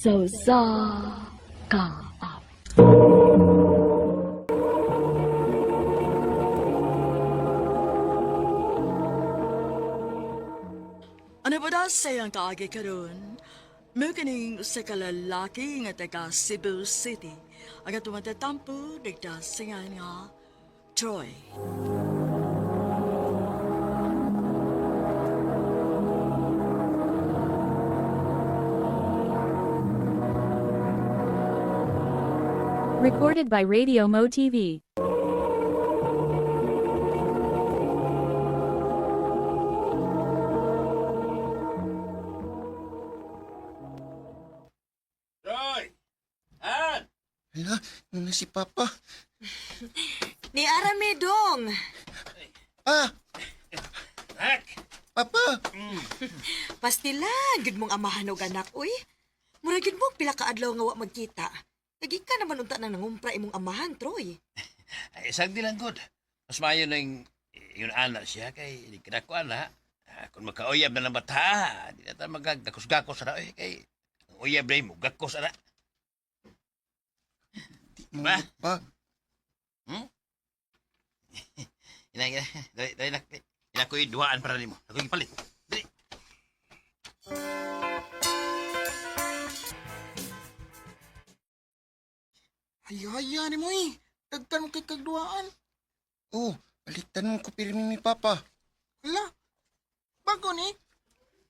So sa kaap. Ano ba daw sayang kaagi karon? May kaning sa kalalaki nga taga Cebu City. Ang tumatatampo, nagdasingan nga, Troy. Recorded by Radio Mo TV. Roy! Han! Hala, na si Papa. Ni Aramedong. Ah, Hak! Papa! Pastila, gid mong amahan og anak, uy. Mura gid mo pila ka adlaw nga wa magkita. Lagi ka naman unta nang nangumpra imong amahan, Troy. Ay, isang di lang good. Mas mayo na yung anak siya kay di ka ko anak. Kung makauyab na ng bata, di na tayo magagakos-gakos na kay ang uyab na mo, gakos na. Ma? Pa, Ina, dali ko iduhaan para nimo. Ako ipalit. Dali. Haya ni mo eh. Dagtan mo kay kagduaan. oh, balitan mo ko pirmi ni Papa. Hala, bago ni.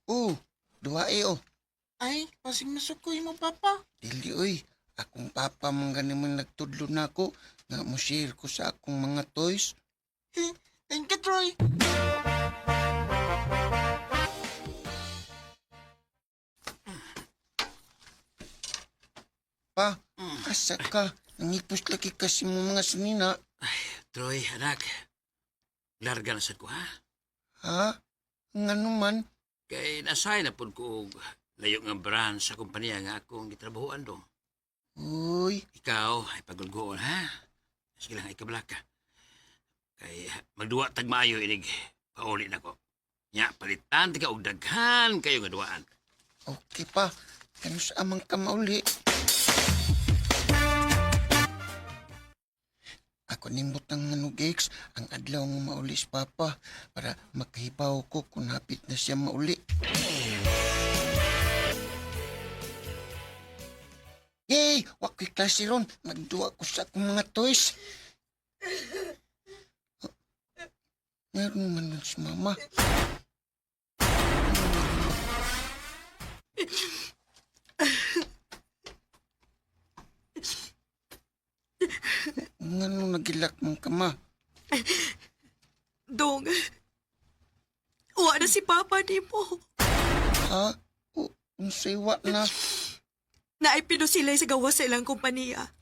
Oh, duwae oh. Ay, pasing nasukoy mo, Papa. Dili oy, akong Papa mong ganin nagtudlo na ako nga mo share ko sa akong mga toys. Thank you, Troy. Pa, asa ka? Nangipos lagi kasi mo mga sunina. Troy, anak. Larga na sad ko, ha? Ha? Nga naman, Kay nasay na po ko og layo nga brand sa kumpanya nga akong gitrabahoan do. uy, Ikaw ay pagulgoon, ha? Sige lang, ikabala ka. Kay magduwa tag maayo inig pauli na ko. Nya, palitan tika og daghan kayo nga duwaan. okay pa. Kano sa amang ka mauli? Ako nimot ang Gex, ang adlaw nga mauli si Papa para makahibaw ko kung hapit na siya mauli. Yay! Wako'y klase ron. Magduwa ko sa akong mga toys. Meron man nun si Mama. Nga nung nagilak mong kama. Dong. Wa na si Papa ni mo. Ha? O, unsay wa na. Naipino sila sa gawas sa ilang kompanya.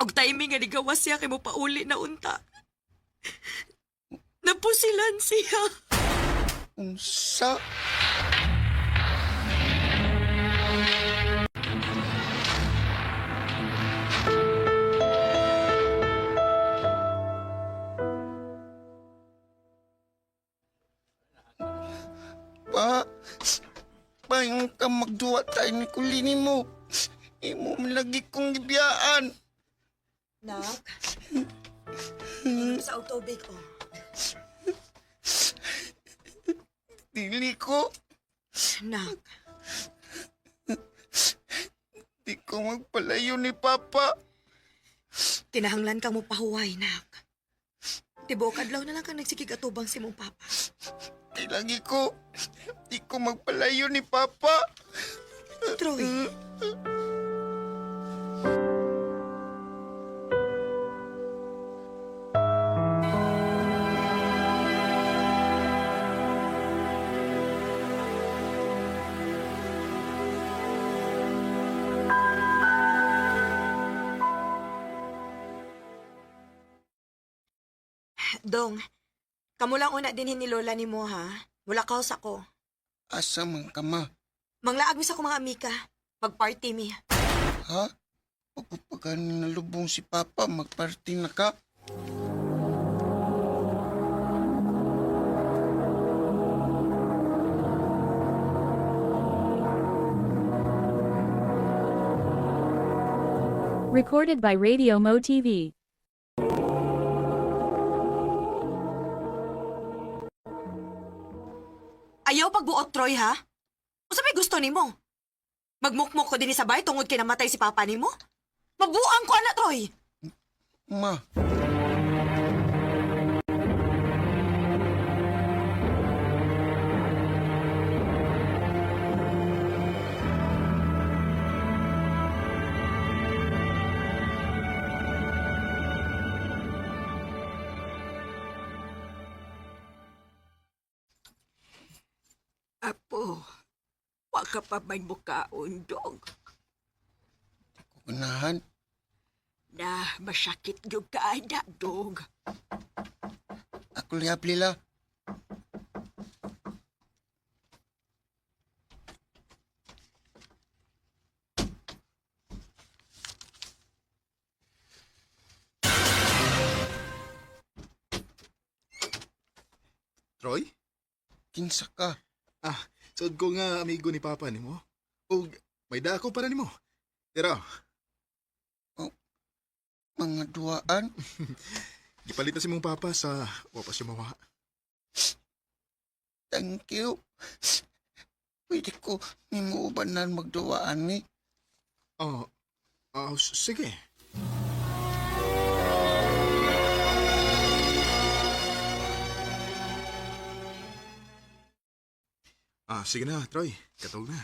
Og timing nga ni gawas siya kay mo pauli na unta. Napusilan siya. Unsa? Pa, payung ka magduwa tayo ni kulini mo. Imo man lagi kong gibiyaan. Nak. Sa tubig, oh. Dili ko. Nak. Di ko magpalayo ni Papa. Kinahanglan ka mo pahuway, nak. Tibuok adlaw na lang kang nagsikig atubang si mong Papa. Di lagi ko. Di ko magpalayo ni Papa. Troy. Dong, kamo lang una dinhin ni Lola ni mo, ha? Mula kaos ako. Asa man ka ma? Manglaag mi sa akong mga amika. Mag-party mi. Ha? Pagpapagan na lubong si Papa, magparty na ka? Recorded by Radio Mo TV. Ayaw pagbuot, Troy, ha? O sa may gusto nimo? Magmukmok ko din sa bay tungod kay namatay si papa nimo? Mabuang ko, anak, Troy! Ma, Apo, wa ka pa may mukaon, dog. kunahan. Na masakit yung ka, anak, dog. Ako lihap lila. Troy? Kinsa ka? Sod ko nga amigo ni Papa nimo. O may dako para nimo. Tira, Mga duaan? gipalit na si mong Papa sa wapas siya mawa. Thank you. Pwede ko nimuubanan magduaan ni. Sige. Sige na, Troy. Katog na.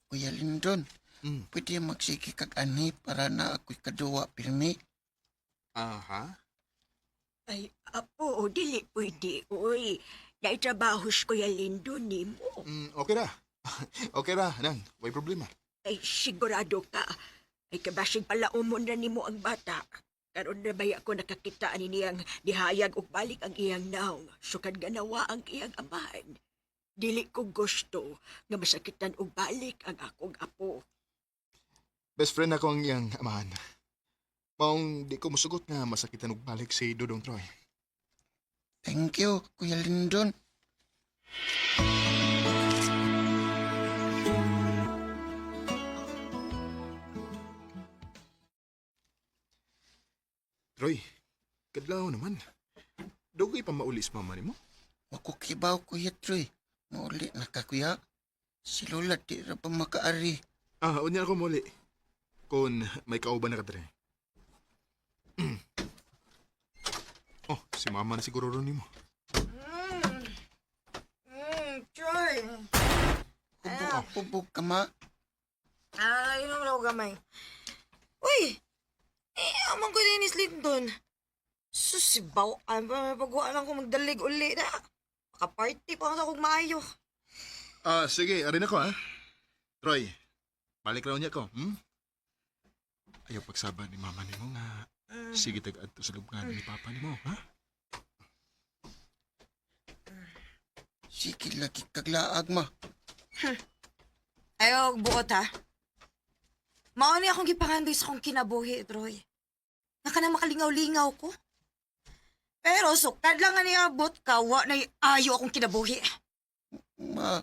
Kuya Lindon, Mm. pwede magsige kag ani para na ako'y kaduwa pirmi. Ha? Ay, apo, dili pwede, uy. Naitrabahos ko yung lindo ni mo. Okay na. Okay na, nang. May problema. Ay, sigurado ka. Ay, kabasig pala umon na ni mo ang bata. Karon na ba ako nakakita ni niyang dihayag og balik ang iyang naong. Sukad ganawa ang iyang amahan. Dili ko gusto nga masakitan og balik ang akong apo. Best friend ako ang iyang amahan. Maong di ko musugot nga masakitan og balik si Dudong Troy. Thank you, Kuya Lindon. Troy, kadlaw naman. Dugay pa maulis mama nimo. Makukibaw, Kuya Troy. Mauli na ka, Kuya. Si Lola di ra pa makaari. Unya ako muli. Kung may kauban na ka dre. Si mama na siguro ron nimo. Troy! Hubog ka, ma. Inom lang ako gamay. Uy! Amang ko din is Linton. Susibaw, ba pagwaan lang ko magdalig uli na. Makaparty pa ako kung maayo. Sige, arin ako ha. Troy, balik raw niya ko, Ayaw pagsaban ni mama nimo nga. Sige tag-adto sa lubngan ni papa nimo, ha? Sige lagi kaglaag, ma. Ayaw, buot ha. Mauni akong gipangandoy sa kong kinabuhi, Troy. Naka na makalingaw-lingaw ko. Pero sukad lang nga niabot ka, wa na ayo akong kinabuhi. Ma,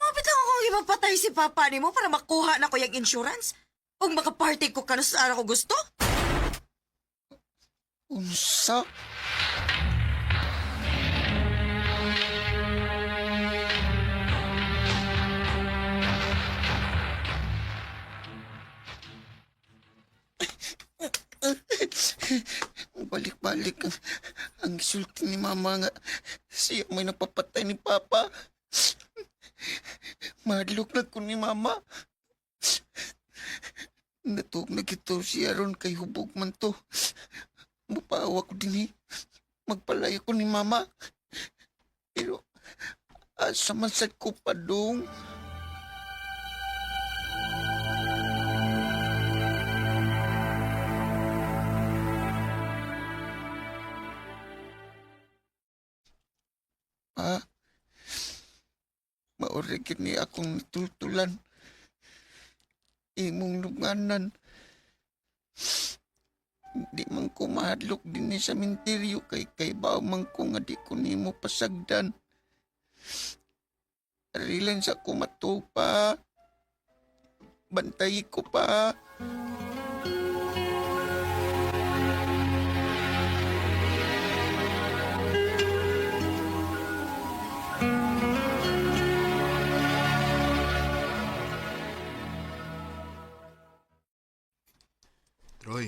Mapit lang akong ipapatay si papa ni mo para makuha na ko yung insurance. Kung makaparty ko kano sa araw ko gusto. unsa? Balik-balik ang gisulti ni mama nga siya may napapatay ni papa. Madlok na ko ni mama. Natog na gito siya ron kay hubog man to. Mupawa ko din magpalaya ko ni mama. Pero asa man sad ko pa dong. Maorigin ni akong natultulan. Imong lubnganan. Di man ko mahadlok din ni sa minteryo kay baw man ko nga di ko nimo pasagdan. Arilan sa ko matupa. Bantay ko pa. Troy,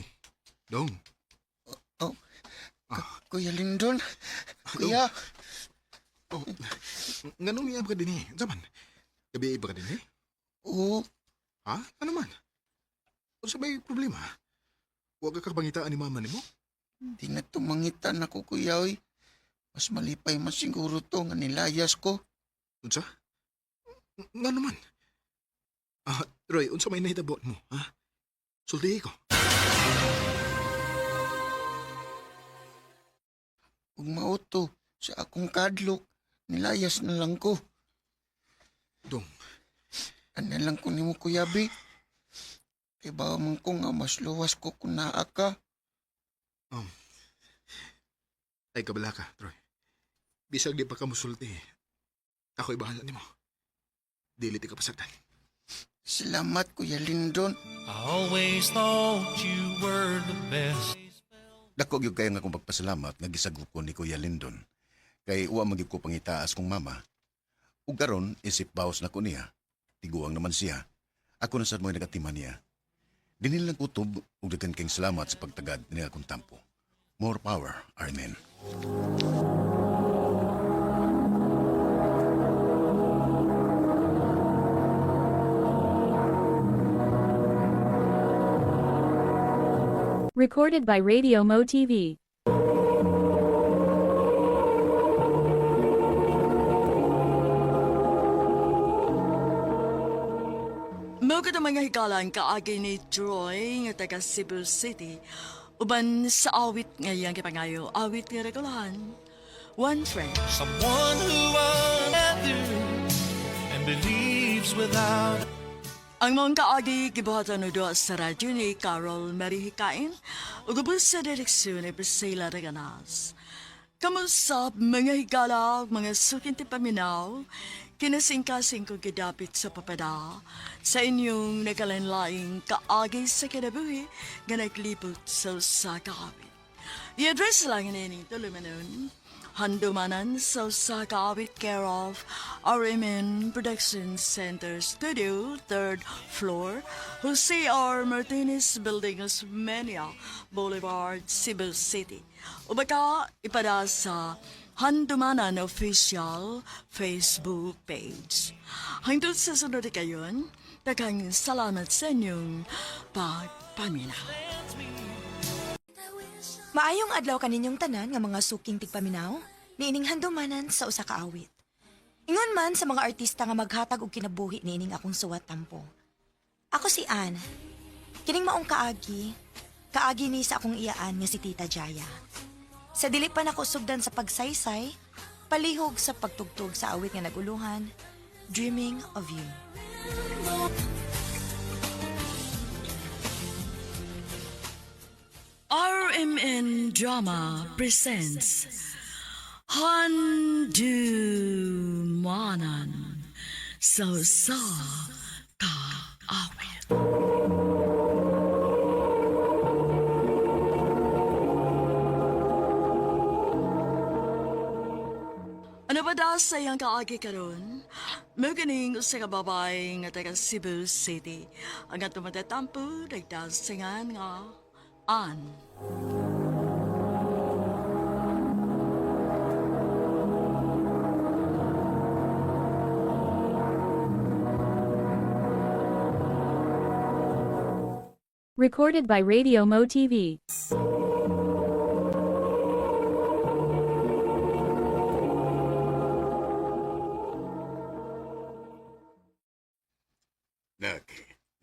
Dong. Oh, Ah, Kuya Lindon. Dong. Kuya, Oh, nganong niya ka din eh? Zaman, gabi ba ka din eh? oo, Ha? Ano man? O sa may problema? Huwag ka kabangitaan ni mama ni mo? di na tumangitan ako kuya oy. Mas malipay man siguro to nga nilayas ko. Unsa? Nga naman. Troy, unsa may nahitabo mo, ha? Sultihi ko. Ug mauto sa akong kadlok, nilayas na lang ko. Dong, Ano lang ko nimo kuya Bi. Kay ba man ko nga mas luwas ko kung naa ka. ay kabala ka, Troy. Bisag di pa ka musulti. Ako'y bahala ni mo. Dili ti ka pasagdan. Salamat Kuya Lindon. I always thought you were the best. Dako gyud kayo nga akong pagpasalamat nga gisagop ko ni Kuya Lindon. Kay uwa magyud ko pangitaas kong mama. Ug karon isip bawas na ko niya. Tiguang naman siya. Ako na sad mo'y nagatiman niya. Dinil lang kutob ug daghan kayong salamat sa pagtagad ni akong tampo. More power, Amen. Recorded by Radio Mo TV. Mga mga hikalan kaagi ni Troy nga taga Cebu City. Uban sa awit ngayang kipangayo, awit nga regulahan. One friend. Someone who understands and believes without. Ang mga kaagi gibuhatan no doa sa radyo ni Carol Marihikain ug ubos sa direksyon ni Priscilla Reganas. Kamusta mga higala, mga sukin ti paminaw, kinasingkasing ko gidapit sa papada sa inyong nakalanlaing kaagi sa kinabuhi nga naglibot sa sakawit. I-address lang ini tulumanon. Handumanan sa Sakawit care of RMN Production Center Studio, 3rd floor, Jose R. Martinez Building, Osmeña Boulevard, Cebu City. O baka ipada sa Handumanan Official Facebook page. Hangtod sa sunod kayon, daghang salamat sa inyong pagpaminaw. Maayong adlaw kaninyong tanan nga mga suking tigpaminaw, niining handumanan sa usa ka awit. Ingon man sa mga artista nga maghatag og kinabuhi niining akong suwat tampo. Ako si Ann. Kining maong kaagi ni sa akong iyaan nga si Tita Jaya. Sa dili pa nako sugdan sa pagsaysay, palihog sa pagtugtog sa awit nga naguluhan, Dreaming of You. RMN Drama presents Handumanan sa Kaawit. Ano ba daw sa iyang kaagi karon? Maganing sa kababay nga taga Cebu City. Ang atong matatampo, nagdasingan nga An. Recorded by Radio Mo TV.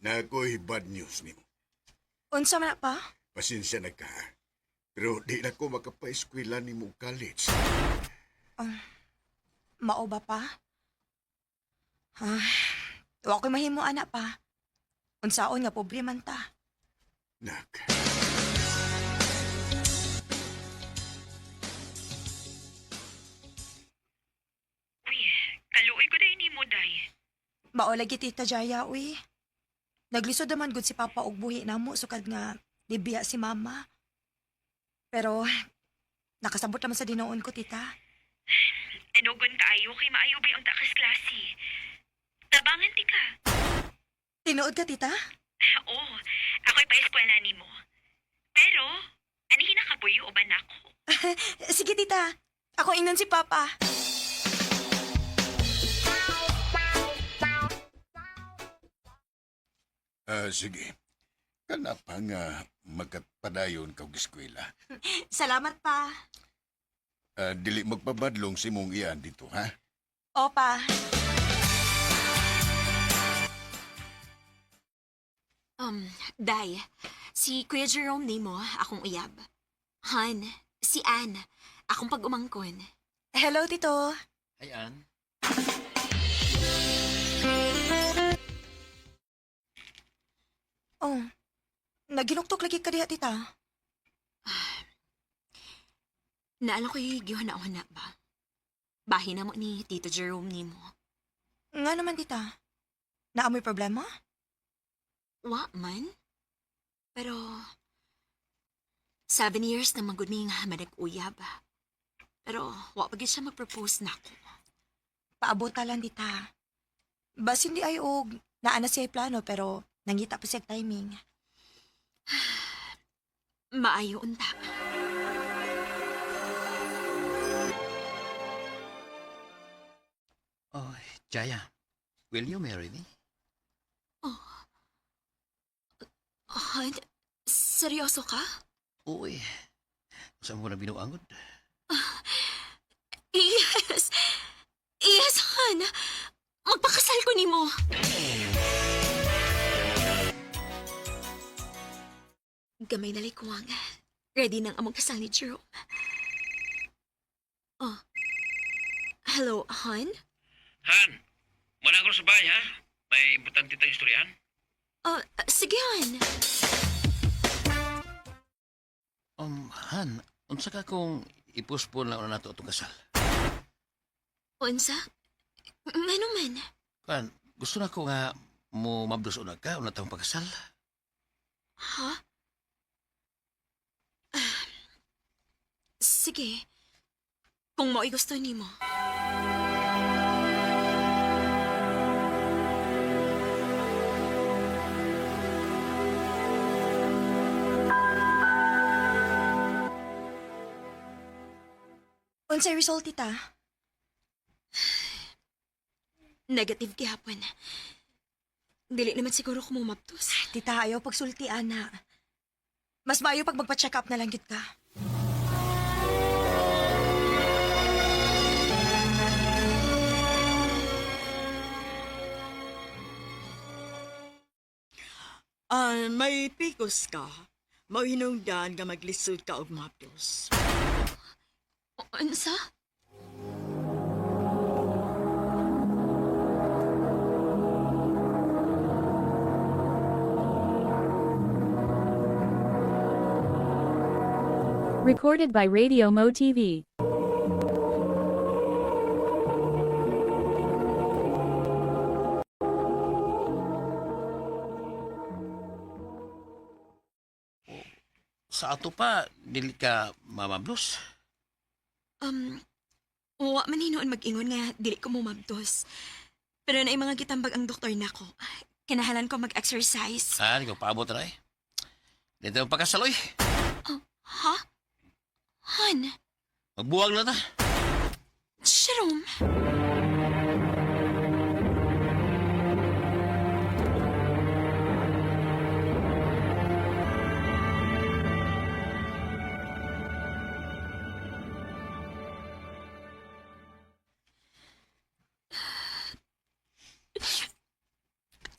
Nakoy bad news nimo. Unsa man na pa? Pasensya na ka. Pero di na ko makapa-eskwela ni mo college. Mao ba pa? Wa ko'y mahimo anak pa. Unsaon nga pobre man ta. Nak, Uy, kaluoy ko dahil ni mo, day. Mao lagi Tita Jaya, uy. Naglisod naman gud si Papa og buhi namo sukad nga dibiya si Mama. Pero nakasabot naman sa dinoon ko, tita. Tanugon kaayo kay maayo ba ang takas klase. Tabangan ti ka. Tinuod ka, tita? Oo, ako'y pa-eskwela ni mo. Pero, anihin na kabuyo o ba na ako? Sige, tita. Ako ingnan si Papa. Sige. Kana pa nga magkapadayon kag eskwela. Salamat, pa. Dili magpabadlong si mong iyan dito, ha? Opa. Day, si Kuya Jerome nimo, akong uyab. Han, si Ann, akong pag-umangkon. Hello, Tito. Ay, Ann. Oh, naginuktok lagi ka diha, tita. Naalang ko'y gihuna-una na ba? Bahin na mo ni Tito Jerome nimo. Nga naman, tita. Naamoy problema? Wa man. Pero, 7 years na magud mi nga manag-uyab. Pero, wa pa gid siya mag-propose na ako. Paabot ta lang, tita. Bas hindi ay og naana siya plano pero nangita pa siya timing. Maayo unta. Oh, Jaya, will you marry me? Han, seryoso ka? Uy, saan mo na binuangod? Yes! Yes, Han! Magpakasal ko nimo. Gamay na likwang. Ready nang among kasal ni Jerome. Oh. Hello, Han? Han, managol sa bahay, ha? May importante tayong istoryahan. Sige, Han. Han, unsa ka kung ipuspon lang na nato itong kasal? Unsa? Ngano man? Kan, gusto na ko nga mo mabdos unag ka, una tayong pagkasal. Ha? Sige. Kung mo'y gusto nimo. Unsay result, tita? Negative gihapon. Dili naman siguro ko mumaptos. Tita, ayaw pagsulti, ana. Mas maayo pag magpa-check up na lang gid ka. May pikos ka. Mauhinungdan nga maglisod ka og mapdos. Unsa? Recorded by Radio Mo TV. Sa ato pa, dili ka mamablos. Wa man hinoon mag-ingon nga dili ko mumabdos. Pero na mga gitambag ang doktor nako. Kinahalan ko mag-exercise. Di ko paabot na eh. Dito yung pagkasaloy. Ha? Han? Magbuwag na ta. Jerome?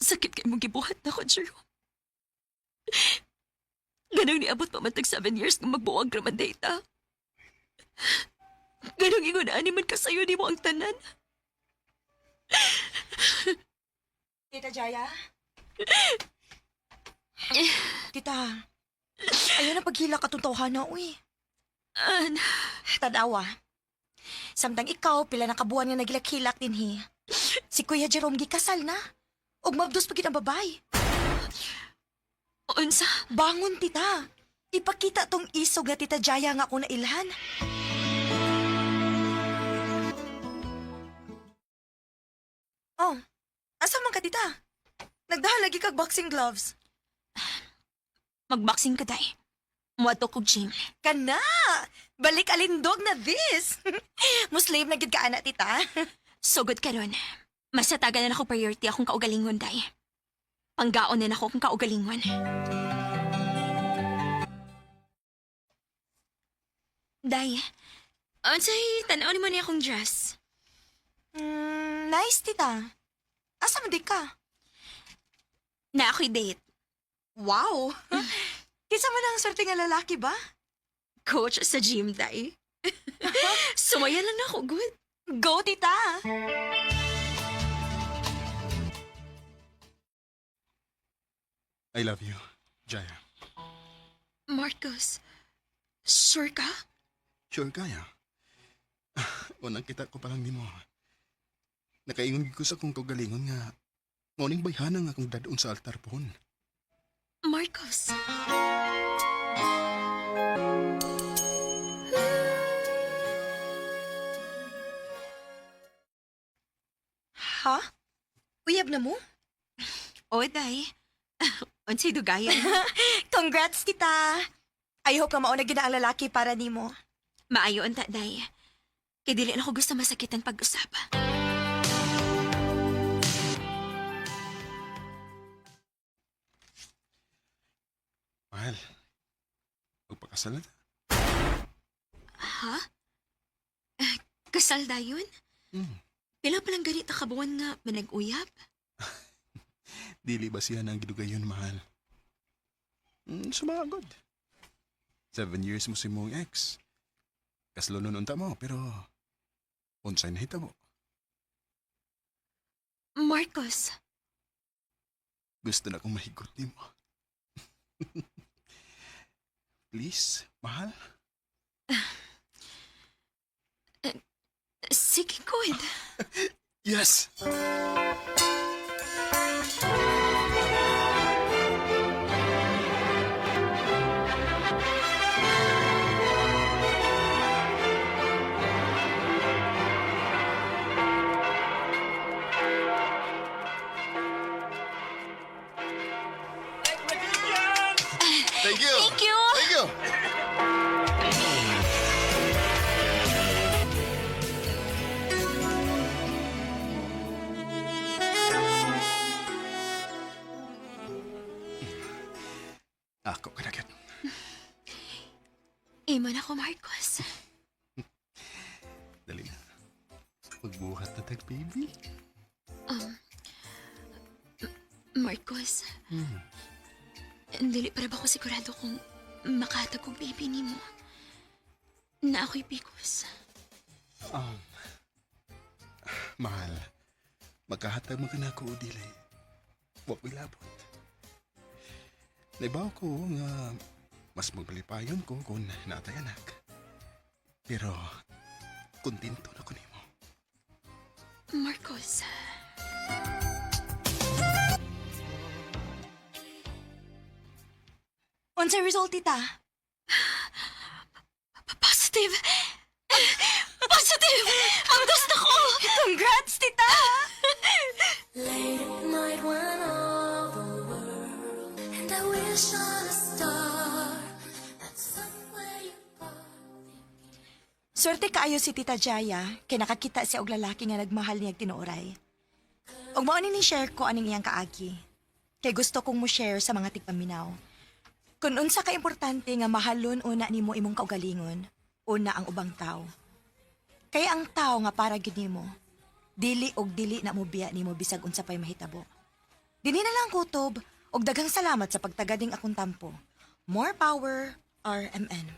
Sakit kay mong gibuhat na ko, Jerome. Ganang niabot pa man tag 7 years kung magbuwag raman data. Ganang ingunaan man kasayo ni mo ang tanan. Tita Jaya? Tita, ayaw na paghila katotohanan na, uy. Tadawa. Samtang ikaw, pila na kabuan nga nagilak-hilak din, hi. Si Kuya Jerome gikasal na. Og mabdos pa ang babay. Unsa? Bangon, tita. Ipakita tong isog na tita Jaya nga ako nailhan. Oh, asa man ka, tita? Nagdahal lagi kag boxing gloves. Magboxing ka, day. Muadto kog gym. Kana! Balik alindog na this! Muslim na gid ka, ana, tita. Sugod karon. Masatagan na ako priority akong kaugalingon, day. Panggaon na ako akong kaugalingon. Day, unsay tanaw ni mo niya akong dress? Nice, tita. Asa man di ka? Na ako'y date. Wow! Kinsa man ang swerte nga lalaki ba? Coach sa gym, day. Sumaya lang na ako, good. Go, tita! I love you, Jaya. Marcos, sure ka? Sure kaya? Unang kita ko palang nimo. Nakaingon ko sa kong kagalingon nga morning bayhana nga akong dadon sa altar pohon. Marcos. Ha? Uyab na mo? O, day. Unsay dugayan? Congrats, tita! I hope nga mauna gina ang lalaki para nimo. Maayo unta, day. Kay dili na ko gusto masakit ang pag-usap. Mahal, magpakasal na. Ha? Kasal dayon? Pila pa lang ganit kabuan nga manag-uyab? Dili ba siya nang gidugayon, mahal? Sumagod. 7 years mo si mong ex. Kaslo nun unta mo, pero unsay nahita mo. Marcos. Gusto na akong mahigot ni mo. Please, mahal? Sige, good. Yes! Thank you! Thank you! Thank you! Ako kanagat. Iman ako, Marcos. Dali na. Magbuhat na tag, baby. Marcos. Dili para ba ko sigurado kung makahatag kong baby ni mo? Na ako'y pikos. Mahal, magkahatag mo ka na ako o dili. Huwag ko'y labot. Naibaw ko nga mas magbalipayon ko kung naatay anak. Pero, kontento na ko nimo. Marcos. Unsay result, tita? Positive! Positive! Ang gusto ko! Congrats, tita! Late at night when all the world and I wish on a star that somewhere you Swerte kaayo si Tita Jaya kay nakakita siya og lalaki nga nagmahal niyag tinuoray. Og mao ni share ko aning iyang kaagi. Kay gusto kong mo share sa mga tigpaminaw. Kung unsa ka importante nga mahalon una nimo imong kaugalingon, una ang ubang tao. Kaya ang tao nga para gid nimo, dili og dili na mo biya nimo bisag unsa pay mahitabo. Dinhi na lang kutob og daghang salamat sa pagtagading akong tampo. More power, RMN.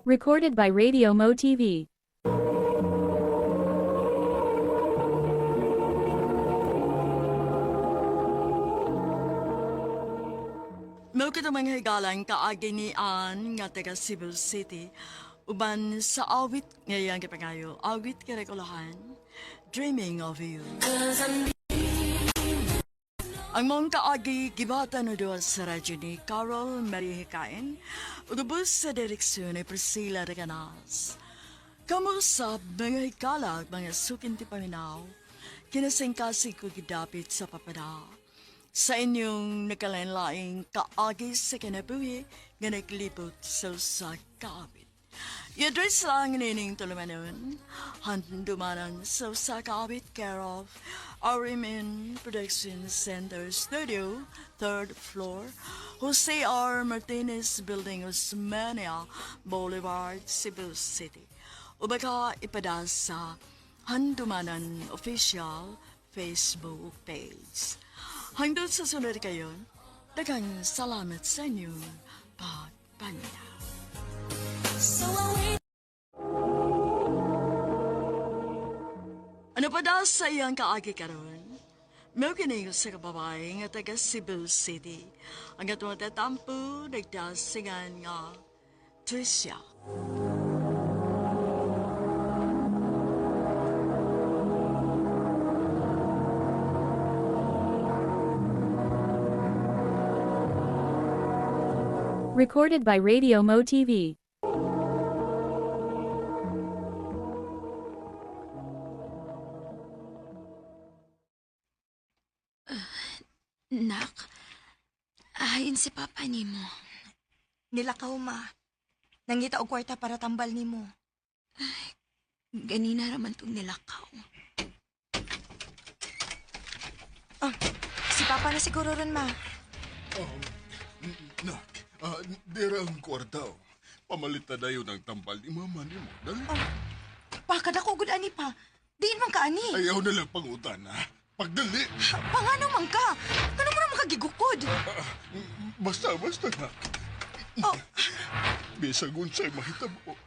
Recorded by Radio Mo TV. Mao kita mga higalang kaaginian nga taga Cebu City. Uban sa awit ngayang kipangayo, awit kirekulahan, Dreaming of You. Ang mong kaagi gibatan no doon sa radyo ni Carol Marie Hikain, udubos sa direksyon ni Priscilla Reganas. Kamu sa mga hikalag, mga sukin ti paminaw, kinasingkasi ko gidapit sa papada. Sa inyong nakalanlaing kaagi sa kinabuhi, nga naglibot sa kaabit. I-address lang nining tulumanon, handumanan sa kaabit care of RMN Production Center Studio, 3rd floor, Jose R. Martinez Building, Osmania Boulevard, Cebu City. O baka ipadas sa Handumanan Official Facebook page. Hanggang sa sunod kayo, daghang salamat sa inyong pagpanya. Ano pa daw sa iyang kaagi karon? May kiniyo sa kababae nga taga Cebu City. Ang atong tatampo, nagdasingan nga Tricia. Recorded by Radio Mo TV. Nak, ahayin si Papa ni mo. Nilakaw, ma. Nangita og kwarta para tambal nimo. Ganina raman tong nilakaw. Si Papa na siguro ron, ma. Nak, dira ang kwartaw. Pamalitan na yun ang tambal ni mama ni mo. Dali. Pakad ako gud ani pa. Diin man ka ani. Ayaw na lang pangutan, ha? Pagdali. Pangano man ka? Ano mo na makagigukod? Basta, nak. Bisag unsay mahitabo.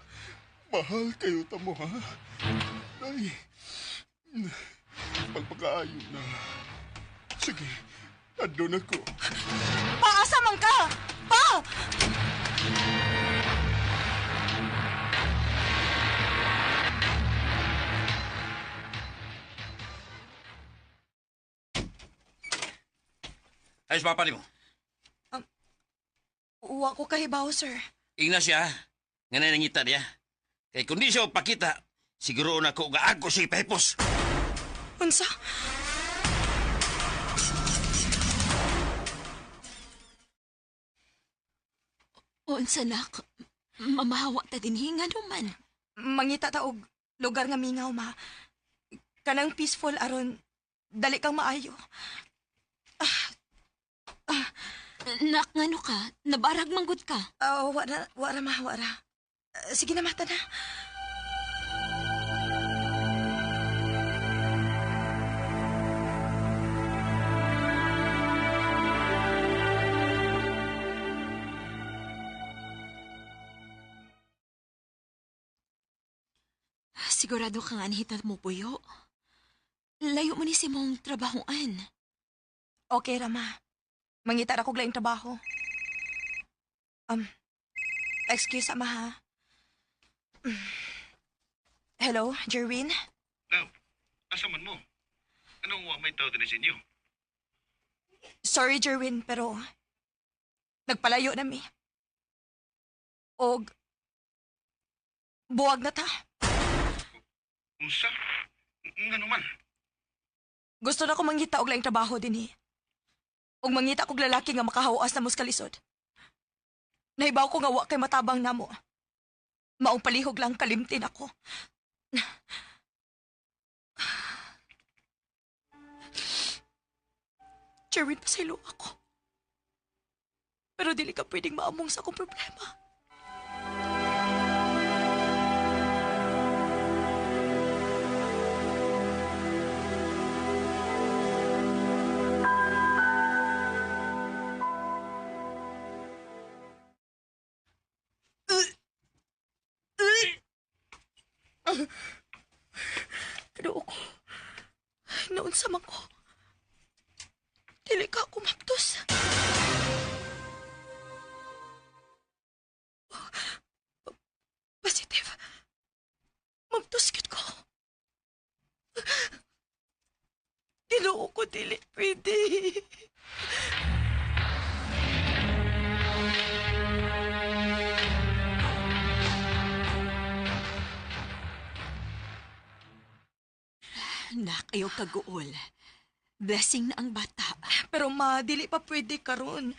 Mahal kayo tamo, ha? Ay, pagpakaayo na. Sige, andun ako. Paasa man ka? Pa! Ayos papa ni mo. Uwa ko kahibaw, sir. Ingna siya, nga nangita niya. Kay kundi siya pakita, siguro na ko nga ako siya pahipos. Unsa? Unsa nak, mamahawa ta din hinga naman. Mangita ta og lugar nga mingaw, ma. Kanang peaceful aron dali kang maayo. Nak, ngano ka? Nabarag manggod ka? Wara ma. Sige na, mata na. Sigurado kang anhitan mo, Puyo. Layo mo ni si mong trabahoan. Okay, Rama. Mangita na kong laing trabaho. Excuse, ama, ha? Hello, Jerwin? Now, asa man mo? Anong may tao din sa inyo? Sorry, Jerwin, pero nagpalayo na mi. Og buwag na ta. Unsa? Nga naman? Gusto na ko mangita og laing trabaho din, eh. Og mangita kog lalaki nga makahawas na muskalisod. Nahibaw ko nga wa kay matabang namo. Maong palihog lang kalimtin ako. Jerwin, pasaylo ako. Pero dili ka pwedeng maamong sa akong problema. Pero ako, naunsa man ko. Dili ka ako maptos. dili pwede. Nak, ayaw kaguol. Blessing na ang bata. Pero ma, dili pa pwede karon.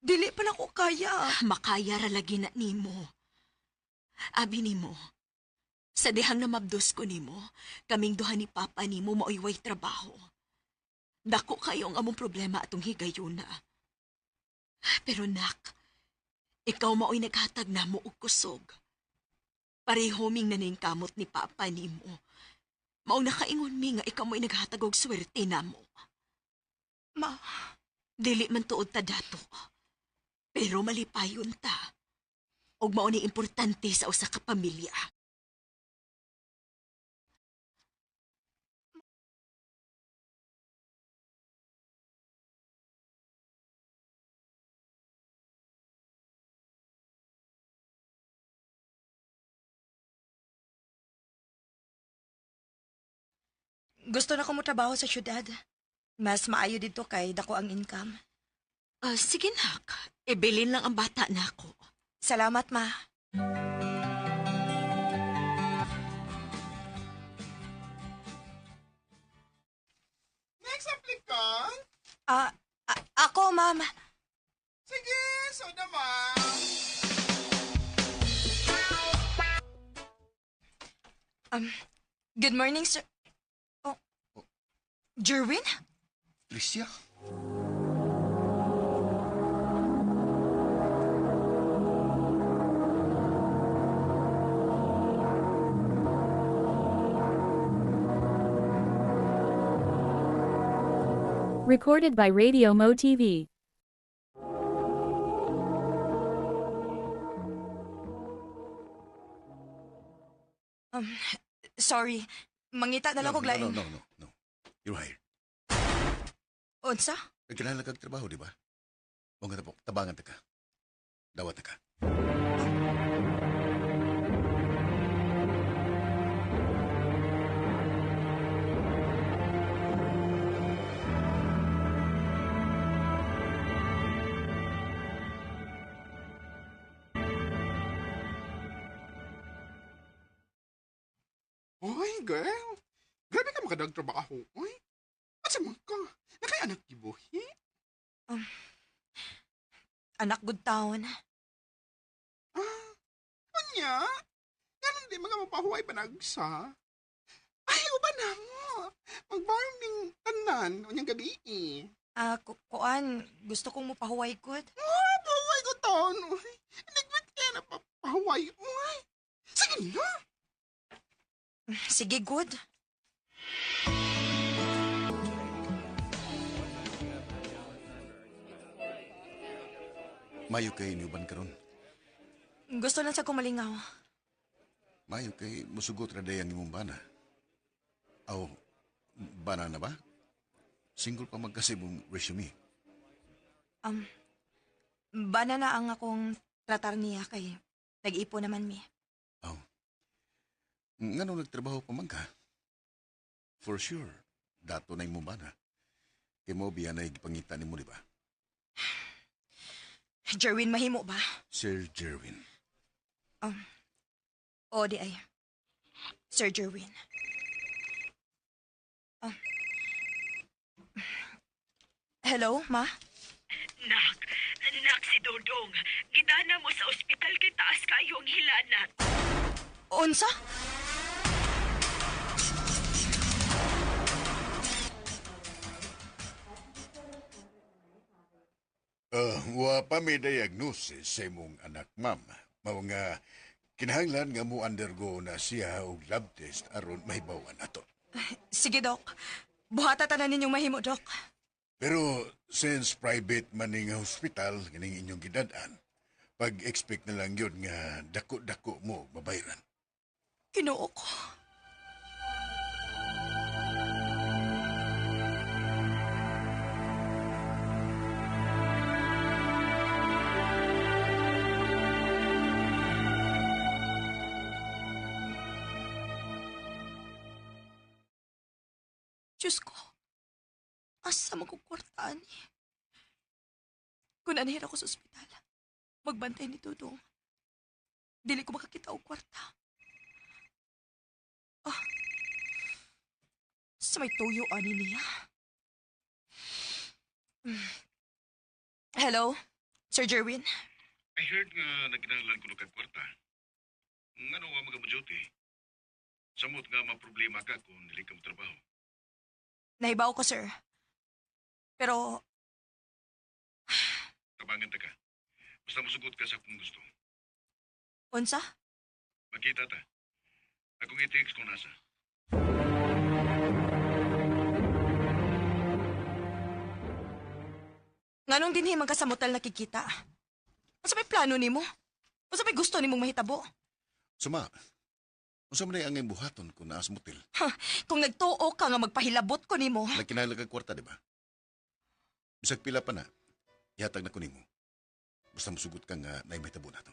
Dili pa na ko kaya. Makaya ra lagi na nimo. Abi nimo, sa dihang na mabdos ko nimo, kaming duha ni Papa nimo maoyway trabaho. Dako kayo ang among problema atong higayuna. Pero nak, ikaw maoy naghatag na mo og kusog. Pareho ming naningkamot ni Papa nimo. Mao nakaingon mi nga ikaw mo'y naghatag og swerte namo. Ma, dili man tuod ta dato. Pero malipayon ta. Og mao ni importante sa usa ka pamilya. gusto na ko mo trabaho sa syudad. Mas maayo dito kay dako ang income. Sige nak, ibilin lang ang bata nako. Salamat, ma. Next applicant? Ako, ma'am. Sige, soda ma'am. Good morning, sir. Oh. Jerwin? Tricia? Recorded by Radio Mo TV. Sorry. Mangita na lang kog laing. No. You're hired. Unsa? Nagkailangan kag trabaho, di ba? O nga tapok, tabangan ta ka. Dawat ta ka. Oy, girl. Grabe ka makadagtrabaho. Oy, asa man ka? Nakay anak gibuhi? Anak good town. Anya? Ganun di mga mapahuay panagsa. Ay, uban na mo. Mag-farm ning tanan unyang gabi eh. Kuan, gusto kong mapahuway good. Pahuay ko taon. Oy, nagwit ka na pahuay. Oy, sige na. Sige, good. Mayo kay niuban karon. Gusto lang sa kumalingaw. Mayo kay musugot ra dayan nimong bana. Aw, bana na ba? Single pa magkasibong resume. Bana na ang akong tratar niya kay nag-ipo naman mi. Aw. Ngano nagtrabaho pa man ka? For sure, dato na imong bana. Kay mo biya na ipangita nimo, di ba? Jerwin, mahimo ba? Sir Jerwin. O di ay. Sir Jerwin. Hello, ma? Nak si Dodong. Gidana mo sa ospital kay taas kayong hilanat. Unsa? Wa pa may diagnosis sa imong anak, ma'am. Mao nga kinahanglan nga mo undergo na siya og lab test aron mahibawan nato. Sige, Dok. Buhata tanan ninyong mahimo, Dok. Pero since private man ning hospital kining inyong gidad-an, pag-expect na lang yun nga dako-dako mo mabayran. Kinuo ko. Diyos ko. Asa magkukwartaan eh. Kung nanihira ko sa ospital, magbantay ni Dudong. Dili ko makakita og kwarta. Ah, sa may tuyo ani niya. Hello, Sir Jerwin? I heard nga nagkinahanglan ko ng kwarta. Ngano wa magamuduty? Samot nga maproblema ka kung dili ka mo trabaho. Nahibaw ko, sir. Pero, Tabangan ta ka. Basta masugot ka sa kung gusto. unsa? Makita ta. Akong i-text kung nasa. Nganong dinhi man ka sa motel nakikita? Unsa may plano nimo? Unsa may gusto nimong mahitabo? Suma, unsa man ay ang iyong buhaton kung naas motel? Kung nagtuo ka nga magpahilabot ko nimo. Nagkinahanglan kag kwarta, di ba? Bisag pila pa na, ihatag na ko nimo. Basta musugot ka nga na mahitabo nato.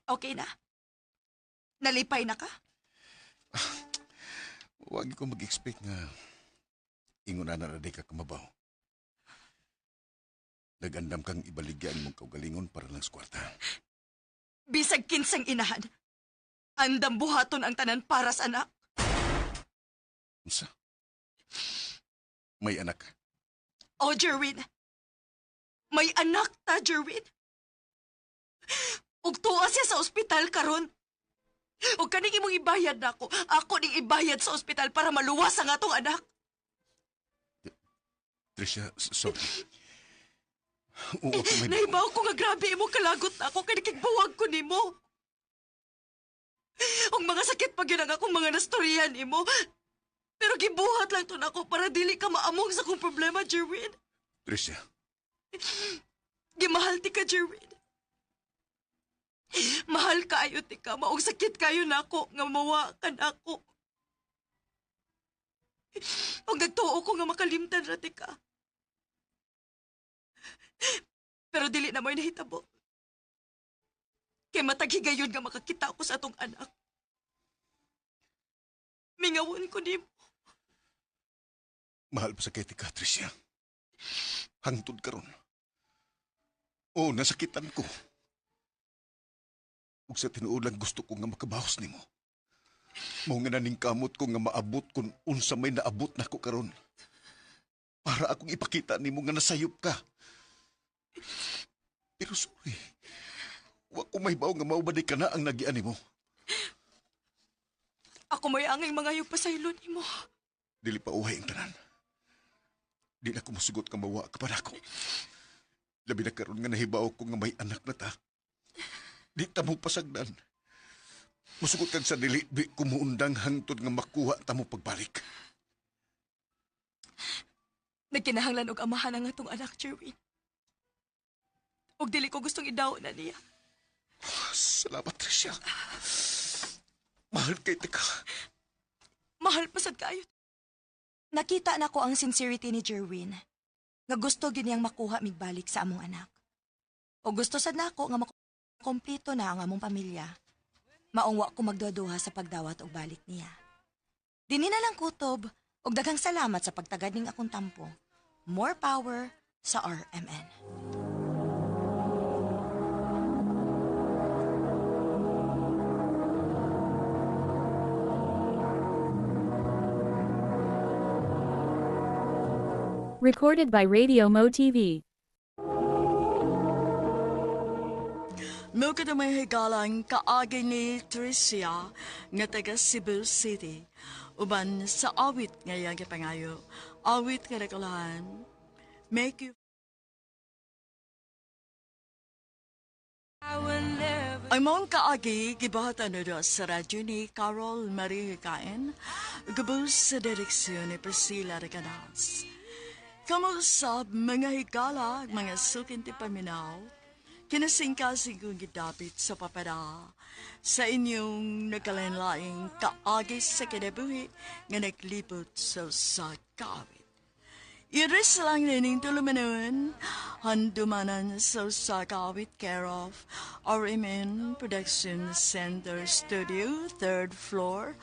Okay na? Nalipay na ka? Huwag ko mag-expect nga ingon na di ka kumabaw. Nagandam kang ibaligyan mong kaugalingon para lang sa kwarta. Bisag kinsang inahan. Andam buhaton ang tanan para sa anak. Unsa? May anak ka? Oh, Jerwin. May anak ta, Jerwin. Ug tuwa siya sa ospital karon. Ug kaning imong ibayad nako. Ako ning ibayad sa ospital para maluwas ang atong anak. Tricia, sorry. Oo, ako may... Nahibaw ko nga grabe imong kalagot na ako kay kigbuwag ko nimo. Ug mga sakit pa gyud ang akong mga nastoryahan nimo. Pero gibuhat lang to nako para dili ka maamong sa kong problema, Jerwin. Tricia. Gimahal ti ka, Jerwin. Mahal kayo ti ka, maong sakit kayo nako nga mawa ka nako. Ug nagtuo ko nga makalimtan ra ti ka. Pero dili na mo'y nahitabo. Kay mataghigayon nga makakita ko sa atong anak. Mingawon ko nimo. Mahal pa sa kay ka, Tricia. Hangtod karon. Oo, nasakitan ko. Ug sa tinuod lang gusto ko nga makabahos nimo. Mao nga naning kamot ko nga maabot kung unsa may naabot nako karon. Para akong ipakita nimo nga nasayop ka. Pero sorry. Wa ko mahibaw nga maubadi ka na ang nagian nimo. Ako may angay mga yung pasaylo nimo. Dili pa uhay ang tanan. Di na ko musugot ka mawa ka pa nako. Labi na karon nga nahibaw ko nga may anak na ta. Di ta mo pasagdan. Musugot kag sa dili, di kumuundang hangtod nga makuha ta mo pagbalik. Nagkinahanglan og amahan ang atong anak, Jerwin. Og dili ko gustong idaw na niya. Salamat, Tricia. Mahal kay tika. Mahal pa sad kayo. Nakita na ko ang sincerity ni Jerwin. Nga gusto gyud niyang makuha migbalik sa among anak. O gusto sad nako nga makompleto na ang among pamilya. Maungwa ko magduduha sa pagdawat og balik niya. Dinhi na lang kutob og daghang salamat sa pagtagad ning akong tampo. More power sa RMN. Recorded by Radio Mo TV. Milka na may higalang kaagi ni Tricia nga taga Cebu City. Uban sa awit ngayang kipangayo. Awit nga nakalahan. Make you... Ang mong kaagi, gibahatan na sa radyo ni Carol Marie Hikain, gabos sa direksyon ni Priscilla Reganas. Kamusap mga higala, mga sukin ti paminaw, kinasingkasing kong gidapit sa papada sa inyong nagkalanlaing kaagi sa kinabuhi nga naglipot sa kawit. Iris lang nining tulumanon, handumanan sa sakawit care of RMN Production Center Studio, 3rd floor,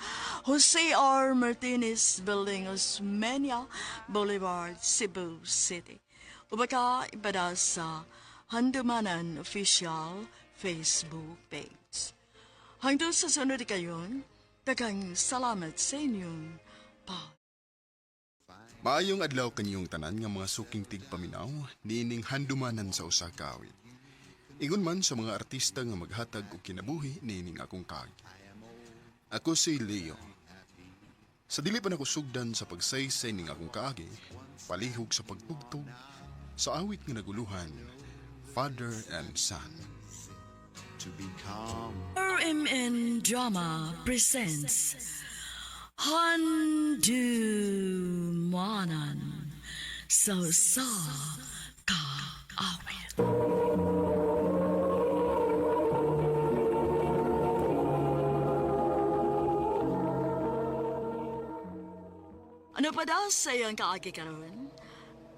Jose R. Martinez Building, Osmeña Boulevard, Cebu City. Ubaka ipada sa Handumanan Official Facebook page. Hanggang sa sunod kayon, daghang salamat sa inyong Maayong adlaw kanyong tanan nga mga suking tigpaminaw, nining handumanan sa usa ka awit. Ingon man sa mga artista nga maghatag og kinabuhi nining akong kaagi. Ako si Leo. Sa dili pa nako sugdan sa pagsaysay ning akong kaagi, palihog sa pagtugtog sa awit nga naguluhan, Father and Son. RMN Drama presents Handumanan sa kaawit. Ano pa daw sa iyong kaagi karon?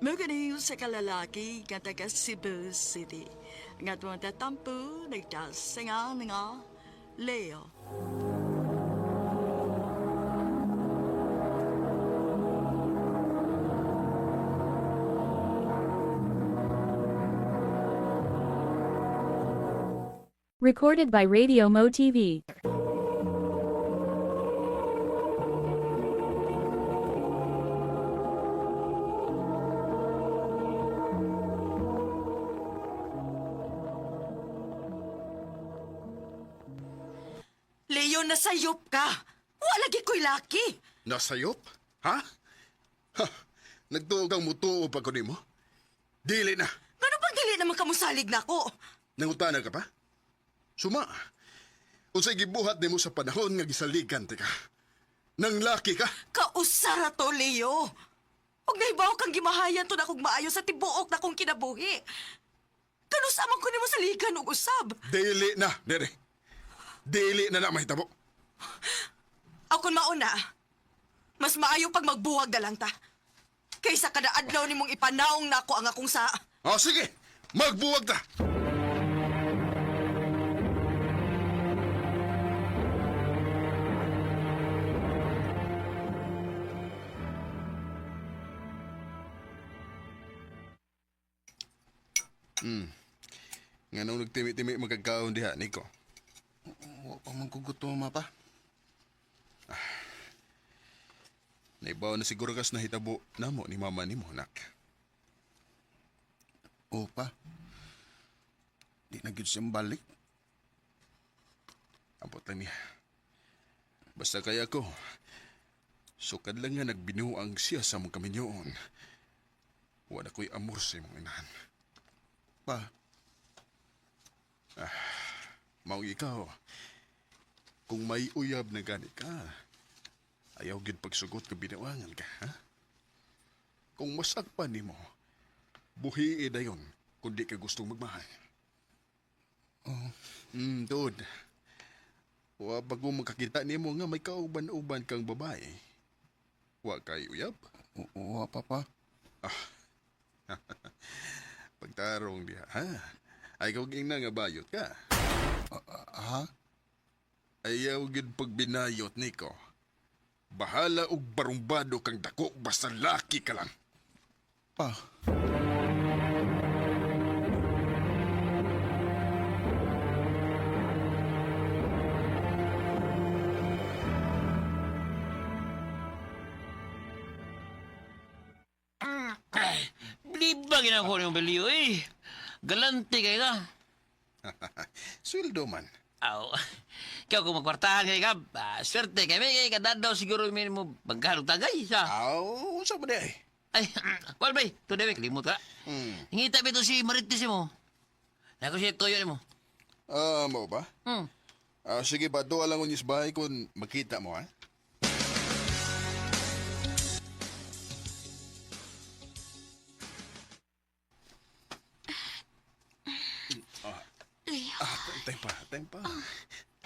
Magaling sa kalalaki nga taga Cebu City. Nga tuwang tatampo, nagtas nga Leo. Recorded by Radio Mo TV. Leo, nasayop ka. Walagi ko'y laki. Nasayop? Ha? Ha? Nagtuog ang mutuo pa ko nimo? Dili na. Ano bang dili naman kamusalig na ko? Nangutana ka pa? Suma. Unsay gibuhat nimo sa panahon nga gisaligan ka. Nang laki ka? Kausara to, Leo. Huwag nahibaw kang gimahayan to na kong maayo sa tibuok na kong kinabuhi. Kanusamang ko nimo sa ligan og usab. Dili na, Dere. Dili na mahitabo. Ako kun mauna, mas maayo pag magbuwag na lang ta. Kaysa kada adlaw nimong ipanaong na ako ang akong sa... O sige, magbuwag ta. Nga nung nagtimi-timi magkagkaon diha, Nico. Wa man ko gutom, pa. Naibaw na siguro kas na hitabo namo ni mama ni mo, nak. O, pa. Di na gyud siyang balik. Ambot lang niya. Basta kaya ko, sukad lang nga nagbinuang siya sa mong kaminyoon. Wala ko'y amor sa mong inahan. Pa. Maong ikaw, kung may uyab na gani ka, ayaw gid pagsugot ka binawangan ka, ha? Kung masakpan ni mo, buhi dayon kung di ka gustong magmahal. Oh. Dude. Wa pag mo makakita ni mo nga may kauban-uban kang babae. Wa kay uyab? Wa pa. Pagtarong diha, ha? Ay kung na nga bayot ka. Ha? Ayaw gid pagbinayot, Nico. Bahala og barumbado kang dako basta laki ka lang. Pa. Bliba ginako yung baliyo eh. Galante kayo ka. Sweldo man. Aw, kaya kung magkwartahan kayo ka, swerte kami kay kadadaw siguro may mo magkalong tagay sa. Aw, sa ba di? Ay, wal bay, to dewe kalimut ka. Hingita bito si Marites mo. Nako siya toyo mo. Mo ba? Sige ba, doa lang unyis bahay kung makita mo, ha? Tayong pa.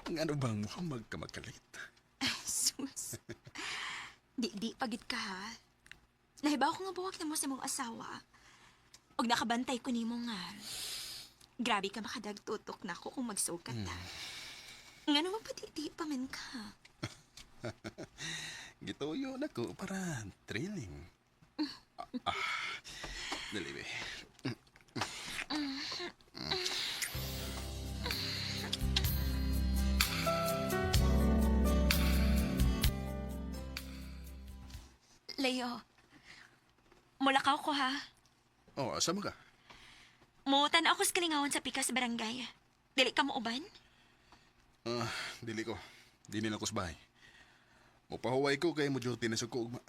Ang ano bang mo magkamakalit? Sus. Di pagit ka, ha? Nahibaw ko nga buwak na mo sa mong asawa. Og nakabantay ko ni mo nga. Grabe ka makadagtutok na ko kung magsukat ta. Nga naman patiti pa man ka. Gituyo na ko para thrilling. Dali, be. Leo, mulakaw ko ha. Oh, asa mo ka? Mutan ako sa kalingawan sa pika sa barangay. Dili ka mo uban? Dili ko. Dili na ko sa bahay. Mupahuway ko kay mo duty na sa kuugma.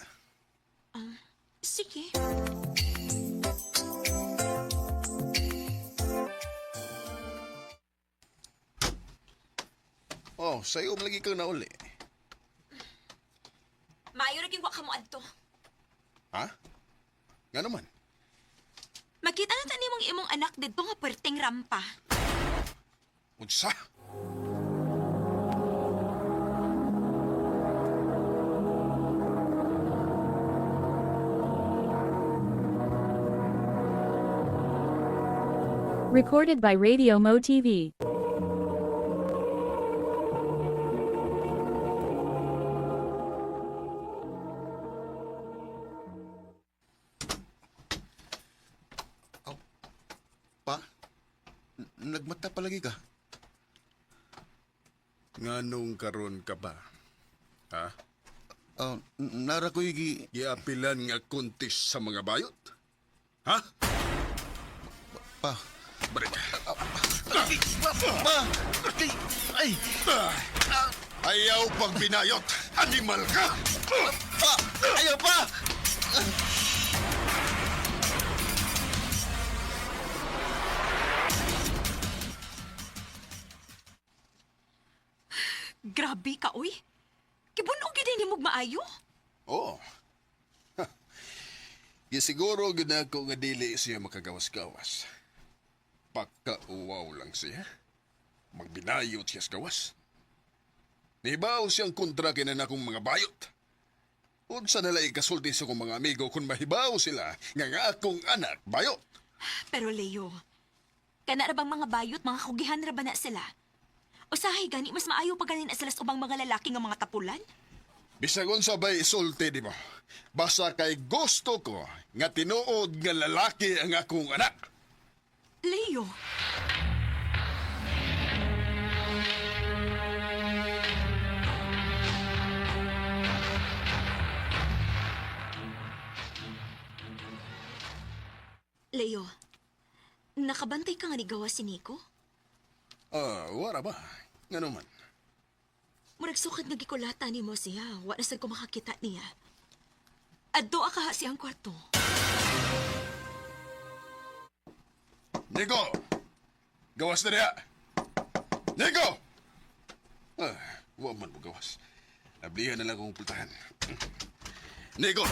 Sige. Oh, sayo lagi kang nauli. Maayo na ginwa ka mo adto. Ha? Nga naman. Makita na tani mong imong anak dito nga perting rampa. Unsa? Recorded by Radio Mo TV. Pa? Nagmata palagi ka? Nganong karon ka ba? Ha? Nara ko giapilan nga kuntis sa mga bayot? Ha? Pa. Balik. Pa! Ay! Ayaw pang binayot! Animal ka! Pa! Ayaw pa! Grabe ka, uy. Kibunog yun ni mong maayo. Oo. Gisiguro gina ko nga dili siya makagawas-gawas. Pagkauwaw lang siya. Magbinayot siya sa gawas. Nibaw siyang kontra kinan akong mga bayot. Unsa nalay kasulti sa kong mga amigo kung mahibaw sila nga akong anak bayot. Pero Leo, kana ra bang mga bayot, mga kugihan ra ba na sila? Usahay gani, mas maayo pa ganin sila sa ubang mga lalaki nga mga tapulan? Bisagon sabay isulti di mo. Basta kay gusto ko nga tinuod nga lalaki ang akong anak. Leo! Leo, nakabantay ka nga ni gawa si Nico? Wala ba? Nga naman. Murag sukat nga gikulata ni mo siya. Wa na sad ko makakita niya. Adto ka siyang kwarto. Nico! Gawas na niya! Nico! Wa man mo gawas. Nablihan na lang akong pultahan. Nico!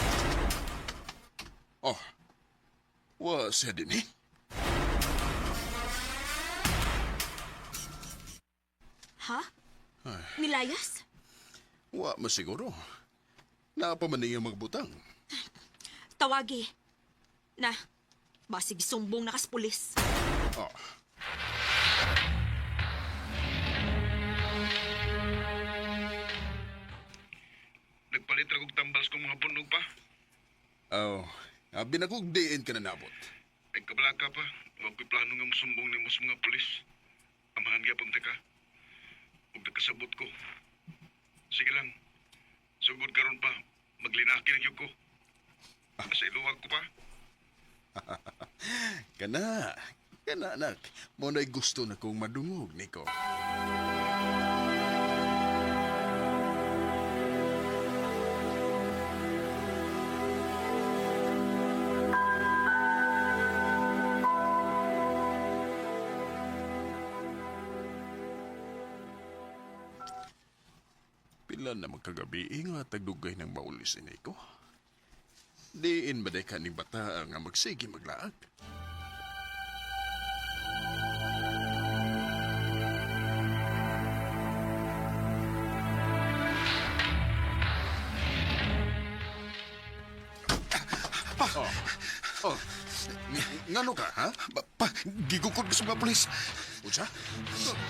Oh, wa siya din eh. Ha? Nilayas? Wa masiguro. Napaman niya magbutang. Tawagi. Na, basig sumbong na kas pulis. Oh. Nagpalit ra kog tambal sa kong mga bunog pa. Binakugdiin ka na nabot. Ay kabala ka pa. Huwag ko'y plano nga musumbong ni mo sa mga pulis. Amahan gyapon teka. Huwag nagkasabot ko. Sige lang. Sugod karon pa. Maglinaki na ko. Sa iluwag ko pa. Kana anak. Muna'y gusto na kong madungog, Nico. Pila na magkagabi nga tagdugay ng maulis ni Nico. Diin ba ka ni bata nga magsige maglaag? Ngano ka, ha? Gigukod ko sa mga pulis. Unsa?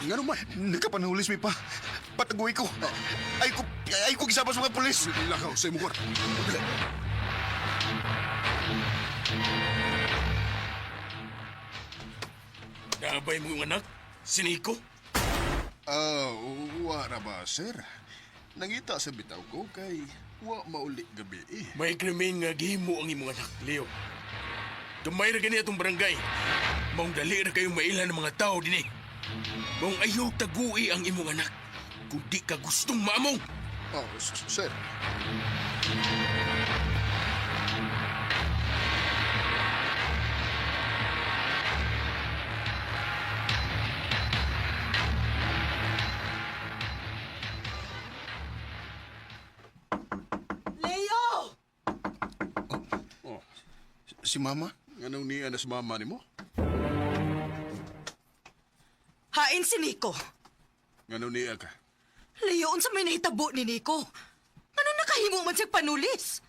Ngano man? Nagkapanulis mi pa. Patagoy ko. Ay ko gisama sa mga pulis. Lakaw sa imong kwarto. Naabay mo yung anak? Si Nico? Wala ba, sir? Nangita sa bitaw ko kay wa mauli gabi eh. May krimen nga gihimo ang imong anak, Leo. Gamay ra gani atong barangay. Maong dali ra kayong mailan ng mga tao din eh. Maong ayaw tagui ang imong anak. Kung di ka gustong maamong. Sir. Leo! Si Mama? Anong niya na sa mama ni mo? Hain si Nico. Anong niya ka? Leo, unsa may nahitabo ni Nico? Ano nakahimo man siyang panulis?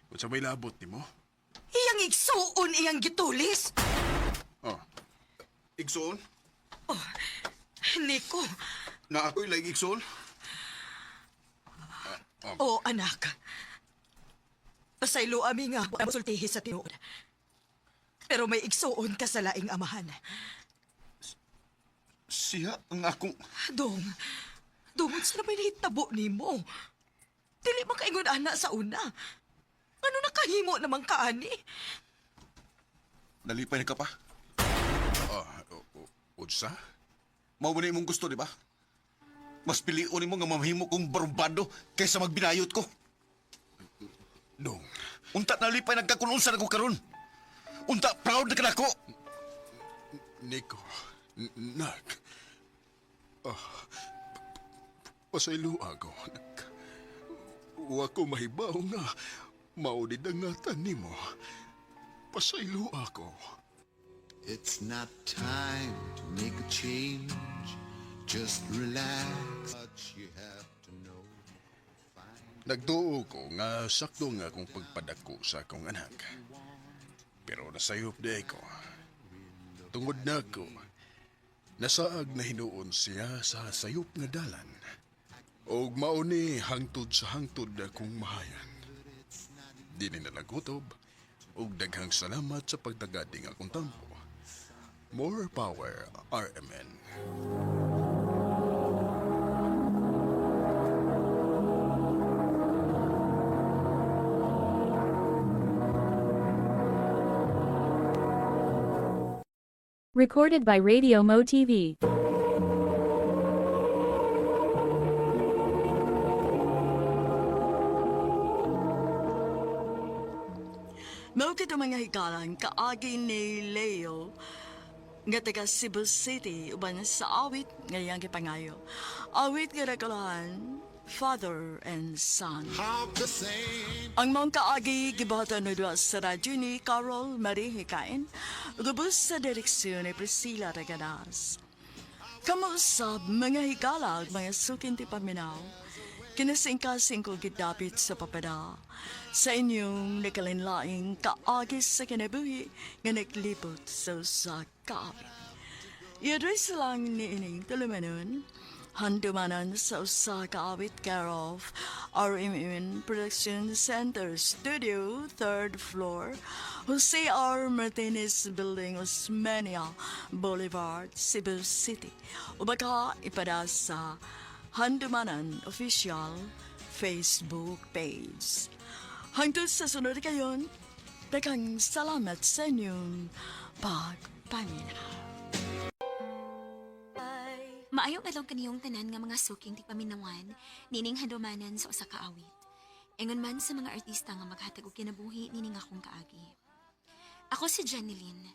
Kung sa may labot ni mo? Iyang igsuon iyang gitulis. Igsoon? Nico. Na ako'y lang igsoon? Oh, anak. Pasaylo ami nga ang sultihi sa tinuod. Pero may igsuon ka sa laing amahan. Siya ang akong... Dong, sa may nahitabo ni mo. Dili makaingon ana sa una. Ano nakahimo naman kaani? Nalipay na ka pa? Unsa? Mao ba na imong gusto, di ba? Mas piliun mo nga mamahimo kong barumbado kaysa magbinayot ko. Dong. Unta nalipay nagkakununsa na ko karon. Unta proud na ka na ko. Nico. Nak. Pasaylo ako. Wa ko mahibaw nga maudidangatan ni mo. Pasaylo ako. It's not time to make a change. Just relax. What you have to know. Nagtuo ko nga sakto nga akong pagpadako sa akong anak. Pero nasayop di ko. Tungod na ko, nasaag na hinuon siya sa sayop nga dalan. Og mauni hangtod sa hangtod akong mahayan. Di na nagutob, og daghang salamat sa pagtagading akong tampo. More power, RMN. Recorded by Radio Mo TV. Mao kita mga hikalan kaagi ni Leo nga taga Cebu City uban sa awit ngayang gipangayo. Awit nga rekalahan Father and Son. Ang mong kaagi gibatan na doon sa radyo ni Carol Marie Hikain, ubos sa direksyon ni Priscilla Regadas. Kamusap mga hikalag, mga sukin ti paminaw, kinasingkasing ko gidapit sa papada, sa inyong nakalinlaing kaagi sa kinabuhi nga naglibot sa kaawit. I-address lang ni ining tulumanon, handumanan sa usa ka awit care of RMN Production Center Studio, 3rd floor, Jose R. Martinez Building, Osmeña Boulevard, Cebu City. O baka ipada sa Handumanan Official Facebook page. Hangtod sa sunod kayon, daghang salamat sa inyong pagpaminaw. Maayong adlaw kaniyong tanan nga mga suking ti paminawan, nining handumanan sa usa ka awit. Ingon man sa mga artista nga maghatag og kinabuhi nining akong kaagi. Ako si Janeline.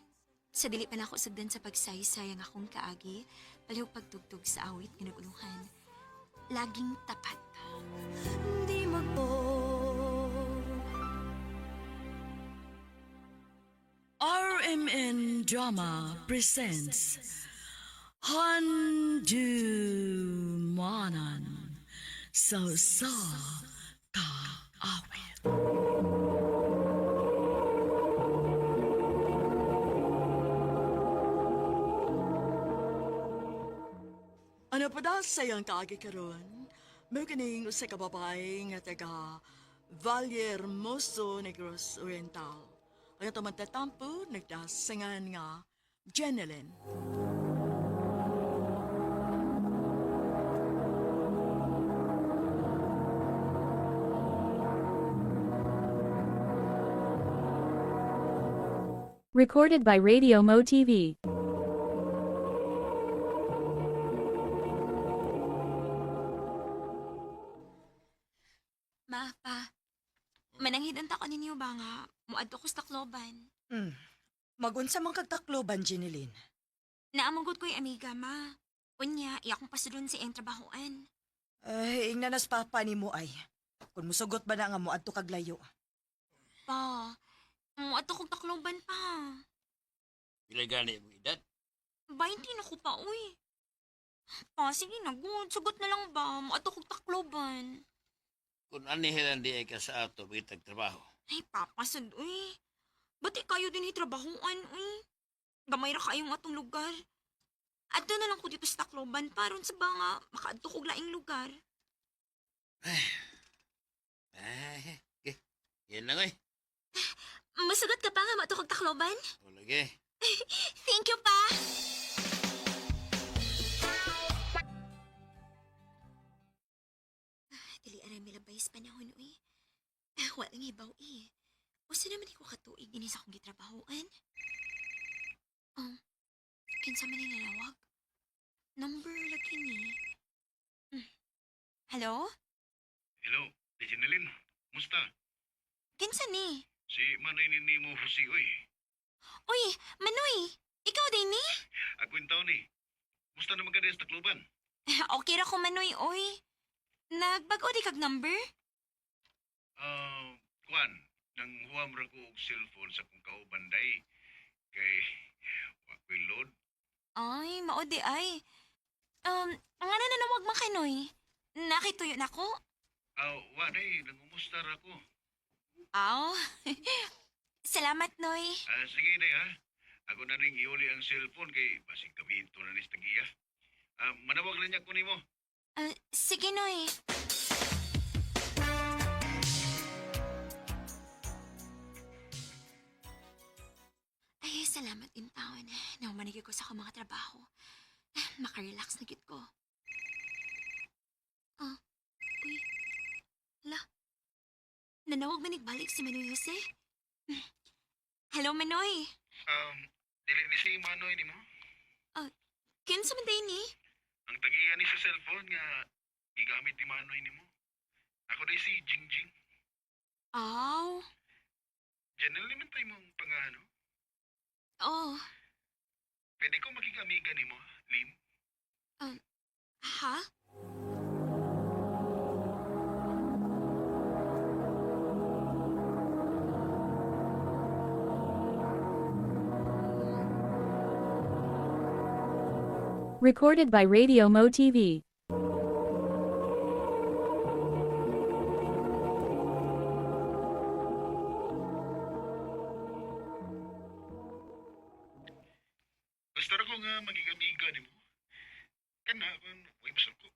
Sa dili pa nako sugdan sa pagsaysay ang akong kaagi, palihog pagtugtog sa awit nga naguluhan. Laging tapat. Di magpo. RMN Drama presents Handumanan sa kaawit. Ano pa da sayang kaagi karon? May kaning usa ka babae nga taga Valle Hermoso, Negros Oriental. Ang ito magtatampo, nagdasangan nga Jenilyn. Recorded by Radio Mo TV. Ma, pa. Mananghidan ta ko ninyo ba nga, muadto ko sa Tacloban. Magunsa man kag Tacloban, Jenilyn. Naamanggot ko yung amiga, ma. Unya, iya kong pasulon sa iyang trabahoan. Ay, ingnanas papa ni mo ay. Kung musugot ba na nga mo adto kag layo. Pa, muadto kong Tacloban pa. Pila gani mo edad? 20 na ko pa, uy. Pa, sige na, good. Sugot na lang ba? Muadto kong Tacloban. Kung anihilan di ay ka sa ato, bitag trabaho. Ay, papasad, uy. Ba't kayo din hitrabahoan, uy? Gamay ra kayong atong lugar. Adto na lang ko dito sa Tacloban paron sa banga makaadto kog laing lugar. Okay. Yan lang eh. Masugot ka pa nga mato kog Tacloban? O lagi. Thank you, pa. Dili aray milabay sa panahon, uy. Walang ibaw, eh. Usa naman ko katuig din sa akong gitrabahoan. Kinsa man yung nalawag? Number lagi ni. Hello? Hello, di Jenilyn. Musta? Kinsa ni? Si Manoy ni mo Jose, oy. Uy, Manoy! Ikaw din ni? Ako yung taon eh. Musta naman ka din sa Tacloban? Okay ra ko, Manoy, oy. Nagbago di kag number? Kwan, nang huwam ra ko og cellphone sa kong kauban day. Kay, wako'y load. Ay, maodi ay. Ang ano na nawag man kay Noy? Nakituyo na ko? Wa day, nangumusta ra ko. Aw. Salamat, Noy. Sige day ha. Ako na rin iuli ang cellphone kay basig kaminto na nis tagiya. Manawag lang niya ko nimo. Sige, Noy. Ay, salamat din taon. Naumanigay ko sa akong mga trabaho. Makarelax na git ko. Uy. La. Nanawag manigbalik si Manoy Jose? Hello, Manoy. Dili ni si Manoy ni mo? Kinsa man day ni? Ang tagiya ni sa cellphone nga gigamit ni Manoy ni mo. Ako day si Jingjing. Aw. Janelle naman tayo mong pangano. Oh. Pwede ko maging amiga ni mo, Lynn? Ha? Recorded by Radio Mo TV. Gusto ra ko nga maging amiga ni mo. Kana kung may basal ko.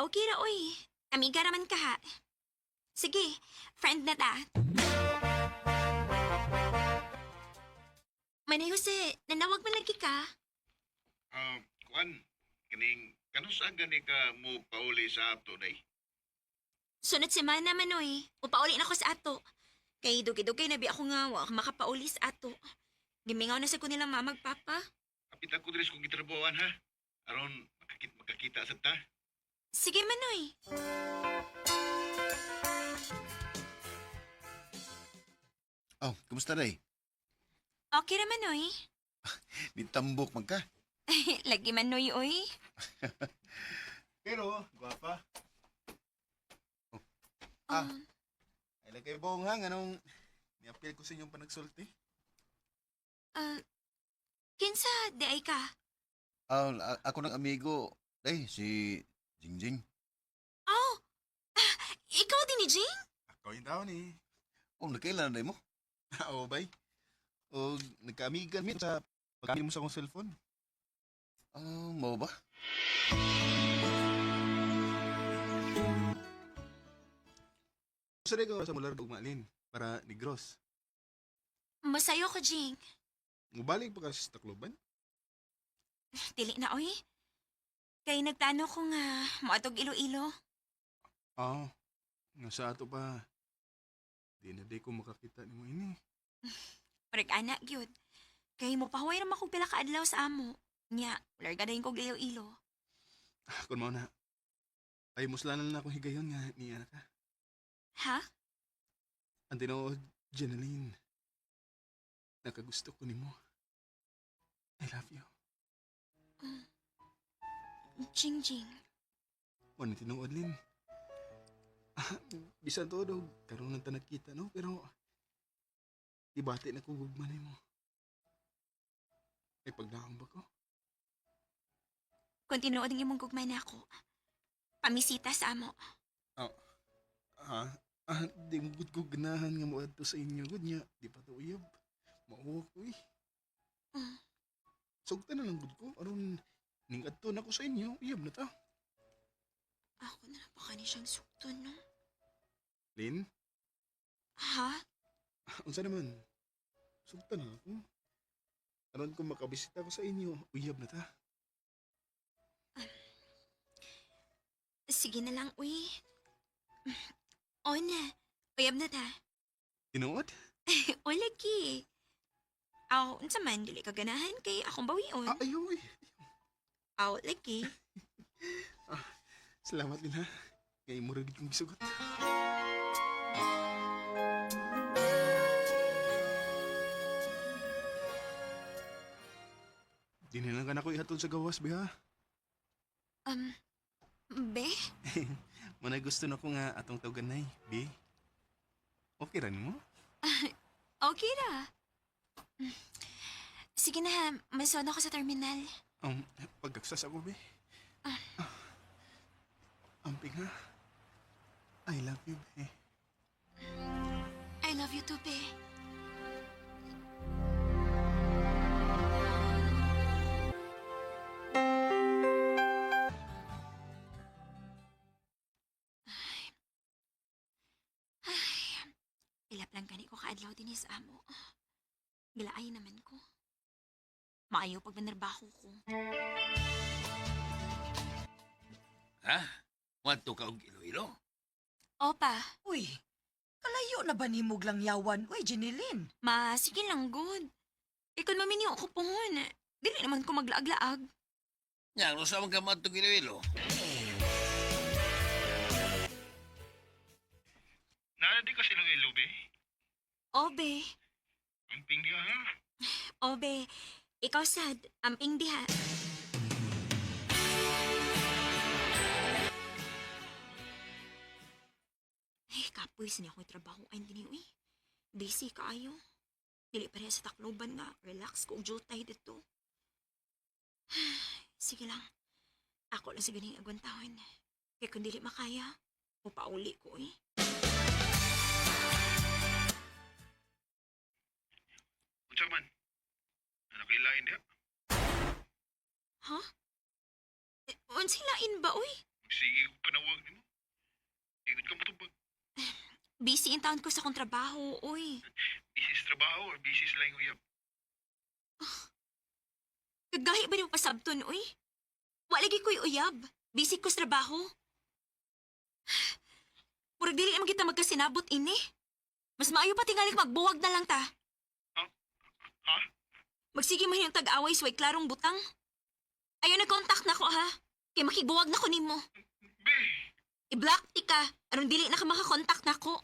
Okay ra, uy. Amiga naman ka, ha? Sige, friend na ta. Manay Jose, nanawag man lagi ka? Kuan, kining kanus aga ni ka mo pauli sa ato day. Sunod semana, Manoy. Upauli na ko sa ato. Kay dugi-dugi na bi ako nga wa makapauli sa ato. Gimingaw na sa ko nilang mamagpapa. Kapit ako dres kung gitrabawan ha. Aron makakita sa ta. Sige, Manoy. Kumusta day? Okay ra, Manoy. Ditambok man ka. Lagi, Manoy, oy. Pero, gwapa. Ay lagay buong hang, anong ni-appeal ko sa inyong panagsulti? Kinsa, di ay ka? Ako ng amigo, si Jingjing. Oh, ikaw din ni Jing? Ako yung tao ni. Nakailan na mo? Oo, bay. O, nagkaamigan mi sa pagkamit mo sa akong cellphone. Mo ba? Sa ko sa mular ug malin para ni Gross. Masayo ko, Jing. Mubalik pa kasi sa Tacloban. Dili na, oy. Kay nagplano ko nga moatog Iloilo. Nga sa ato pa. Di na di ko makakita ni mo ini. Parag anak, gyud. Kay mo pahuway naman kong pila ka adlaw sa amo. Nya, larga na yung kog Iloilo. Kung mo na. Ay muslanan na akong higayon nga niya ka. Ha? Ang tinood, Jeneline. Nakagusto ko ni mo. I love you. Jing Jing. Ano tinuod, Lin? Bisan to, dog. Karoon ng tanagkita, no? Pero, ibati na ko gugman mo. Ay, pagdaang ba ko? Kung tinuod ang imong gugmay na ako, pamisita sa amo. Di mo gud ganahan nga mo adto sa inyo, gud niya. Di pa to uyab. Mauwa ko, eh. Sugta na lang gud ko. Aron, ning adto na ko sa inyo, uyab na ta. Ako na baka ni siyang sukton, no? Lin, Ha? unsa naman? Sugta na ako. Aron kung makabisita ko sa inyo, uyab na ta. Sige na lang, uy. O na, uyab na ta. Tinuod? O lagi. Aw, unsa man, dili ka ganahan kay akong bawion. Ayaw, eh. Aw, lagi. Salamat din ha. Ngayon mo rin kong gisugot. Dinilang ka na ko ihatod sa gawas, be ha? Be? Manay gusto na ko nga atong tawganay, be. Okay rin mo? Okay ra. Sige na, masod ako sa terminal. Pagkaksas ako, be. Amping ha. I love you, be. I love you too, be. Ilap lang gani ko kaadlaw din sa amo. Gilaay naman ko. Maayo pag manarbaho ko. Ha? Wanto ka og Iloilo? Opa. Uy, kalayo na ba ni lang yawan? Uy, Jeneline. Ma, sige lang, good. Ikaw maminiyo ko pohon. Dili naman ko maglaag-laag. Yang, no sa mga matog Iloilo? Naadi ka silang ilo, be? Obe. Ang pingdi ha? Obe. Ikaw sad, amping diha. Ay, kapoy sa niya ko'y trabaho ay hindi niyo eh. Busy kaayo. Dili pa rin sa Tacloban nga. Relax ko, jutay dito. Sige lang. Ako lang sa ganing agwantahon. Kaya kung dili makaya, upauli ko eh. Unsa man? Ano kay lain diha? Ha? Unsay lain ba, uy? Sige ko panawag nimo. Igod ka matubag. Busy in town ko sa kong trabaho, uy. Busy sa trabaho or busy sa laing uyab? Kagahi ba niyo pasabton, uy? Wa lagi ko'y uyab. Busy ko sa trabaho. Murag dili naman kita magkasinabot ini. Mas maayo pa tingali magbuwag na lang ta. Ha? Magsige man yung tag-away sway klarong butang. Ayaw na contact na ko ha. Kay makigbuwag na ko nimo. Be! I-block ti ka. Aron dili na ka makakontakt na ko.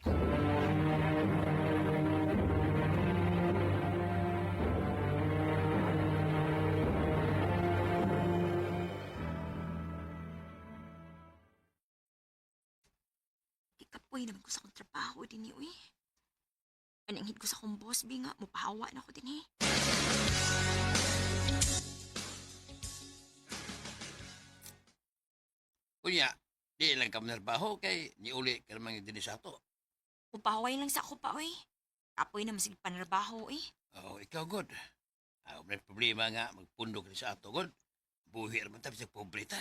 Ikapoy naman ko sa kong trabaho din uy. Ananghid ko sa kong boss, bi nga, mupahawa na ko din Kunya, di lang ka manarbaho kay niuli ka naman yung dinisato. Mupahaway lang sa ako pa, uy. Kapoy na masig panarbaho, uy. Oh, ikaw, God. May problema nga, magpundo ka sa ato, God. buhi naman tayo sa pobre ta.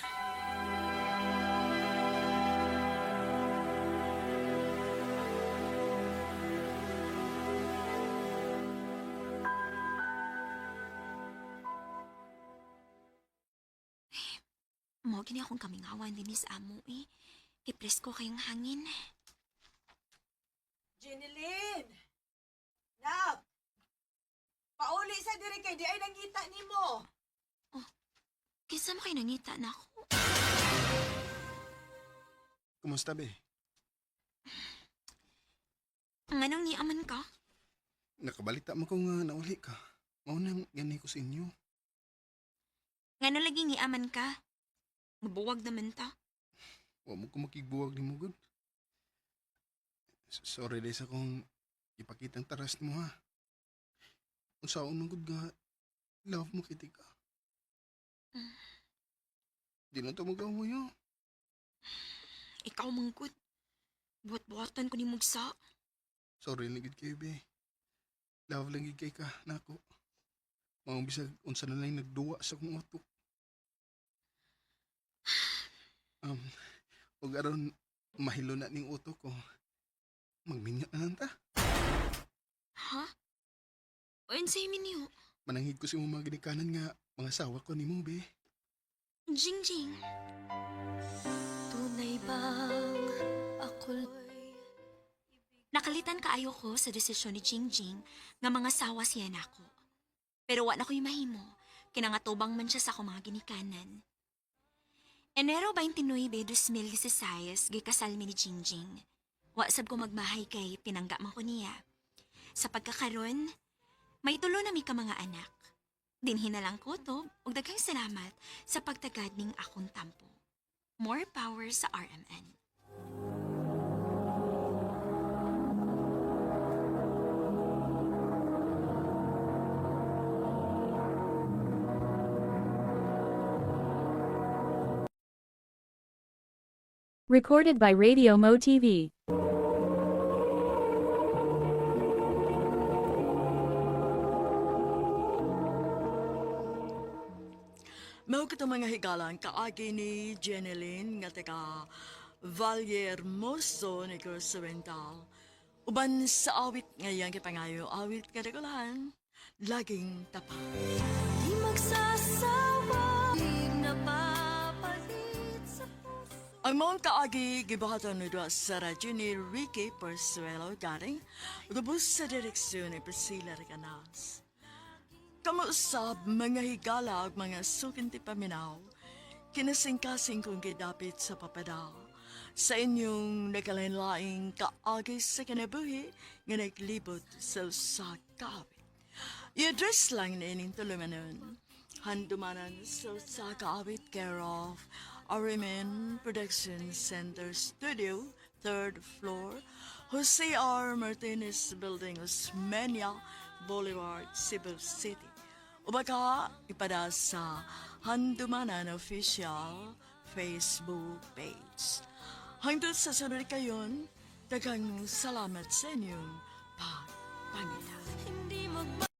Mo gini akong kamingawan din sa amo eh. Ipresko kayong hangin. Jeneline! Nak! Pauli sa diri kay di ay nangita nimo. Kinsa mo kayo nangita na ako? Kumusta, be? Nganong niaman ka? Nakabalita mo ko nga nauli ka. Maunang gani ko sa inyo. Ngano lagi niaman ka? Mabuwag naman ta. Huwag mo ko makigbuwag ni mo, good. Sorry dahil sa kong ipakitang taras mo, ha. Kung saan nang good nga, love mo kiti ka. Di na ito magawa mo yun. Ikaw mangkot. Buhat-buhatan ko ni Mugsa. Sorry lang gid kayo, be. Love lang gid kay ka, nako. Mga bisag, unsa na lang nagduwa sa kong utok. Huwag aron mahilo na ning utok ko. Magminyo na lang ta. Ha? O yun sa'yo minyo? Mananghid ko si mo mga ginikanan nga mga sawa ko ni mo, be. Jingjing. Tunay bang ako'y Nakalitan kaayo ko sa desisyon ni Jingjing nga mga sawa siya nako. Pero wa na ko'y mahimo, kinangatubang man siya sa akong mga ginikanan. Enero 29, 2016, gikasal mi ni Jingjing. Wa sab ko magmahay kay pinangga man ko niya. Sa pagkakaron, may tulo na mi ka mga anak. Dinhin na lang ko to, ug daghang salamat sa pagtagad ning akong tampo. More power sa RMN. Recorded by Radio Mo TV. Mao kita mga higalan kaagi ni Jeneline nga taga Valle Hermoso, Negros Oriental. Uban sa awit ngayang kipangayo, awit kadagulahan, laging tapat. di magsasawa, di napapalit sa puso. Ang mga kaagi gibahatan nito sa radyo ni Ricky Persuelo galing ubos sa direksyon ni Priscilla Reganas. Kamusab mga higala ug mga sukinti paminaw, kinasingkasing kong gidapit sa papadaw sa inyong nagalain-laing kaagi sa kinabuhi nga naglibot sa usakawit. I-address lang na ining tulumanon, handumanan sa usakawit care of Arimen Production Center Studio, 3rd floor, Jose R. Martinez Building, Osmeña Boulevard, Cebu City. O baka ipada sa Handumanan Official Facebook page. Hangtod sa sunod kayon, daghang salamat sa inyong pagpangita. Hindi magbago.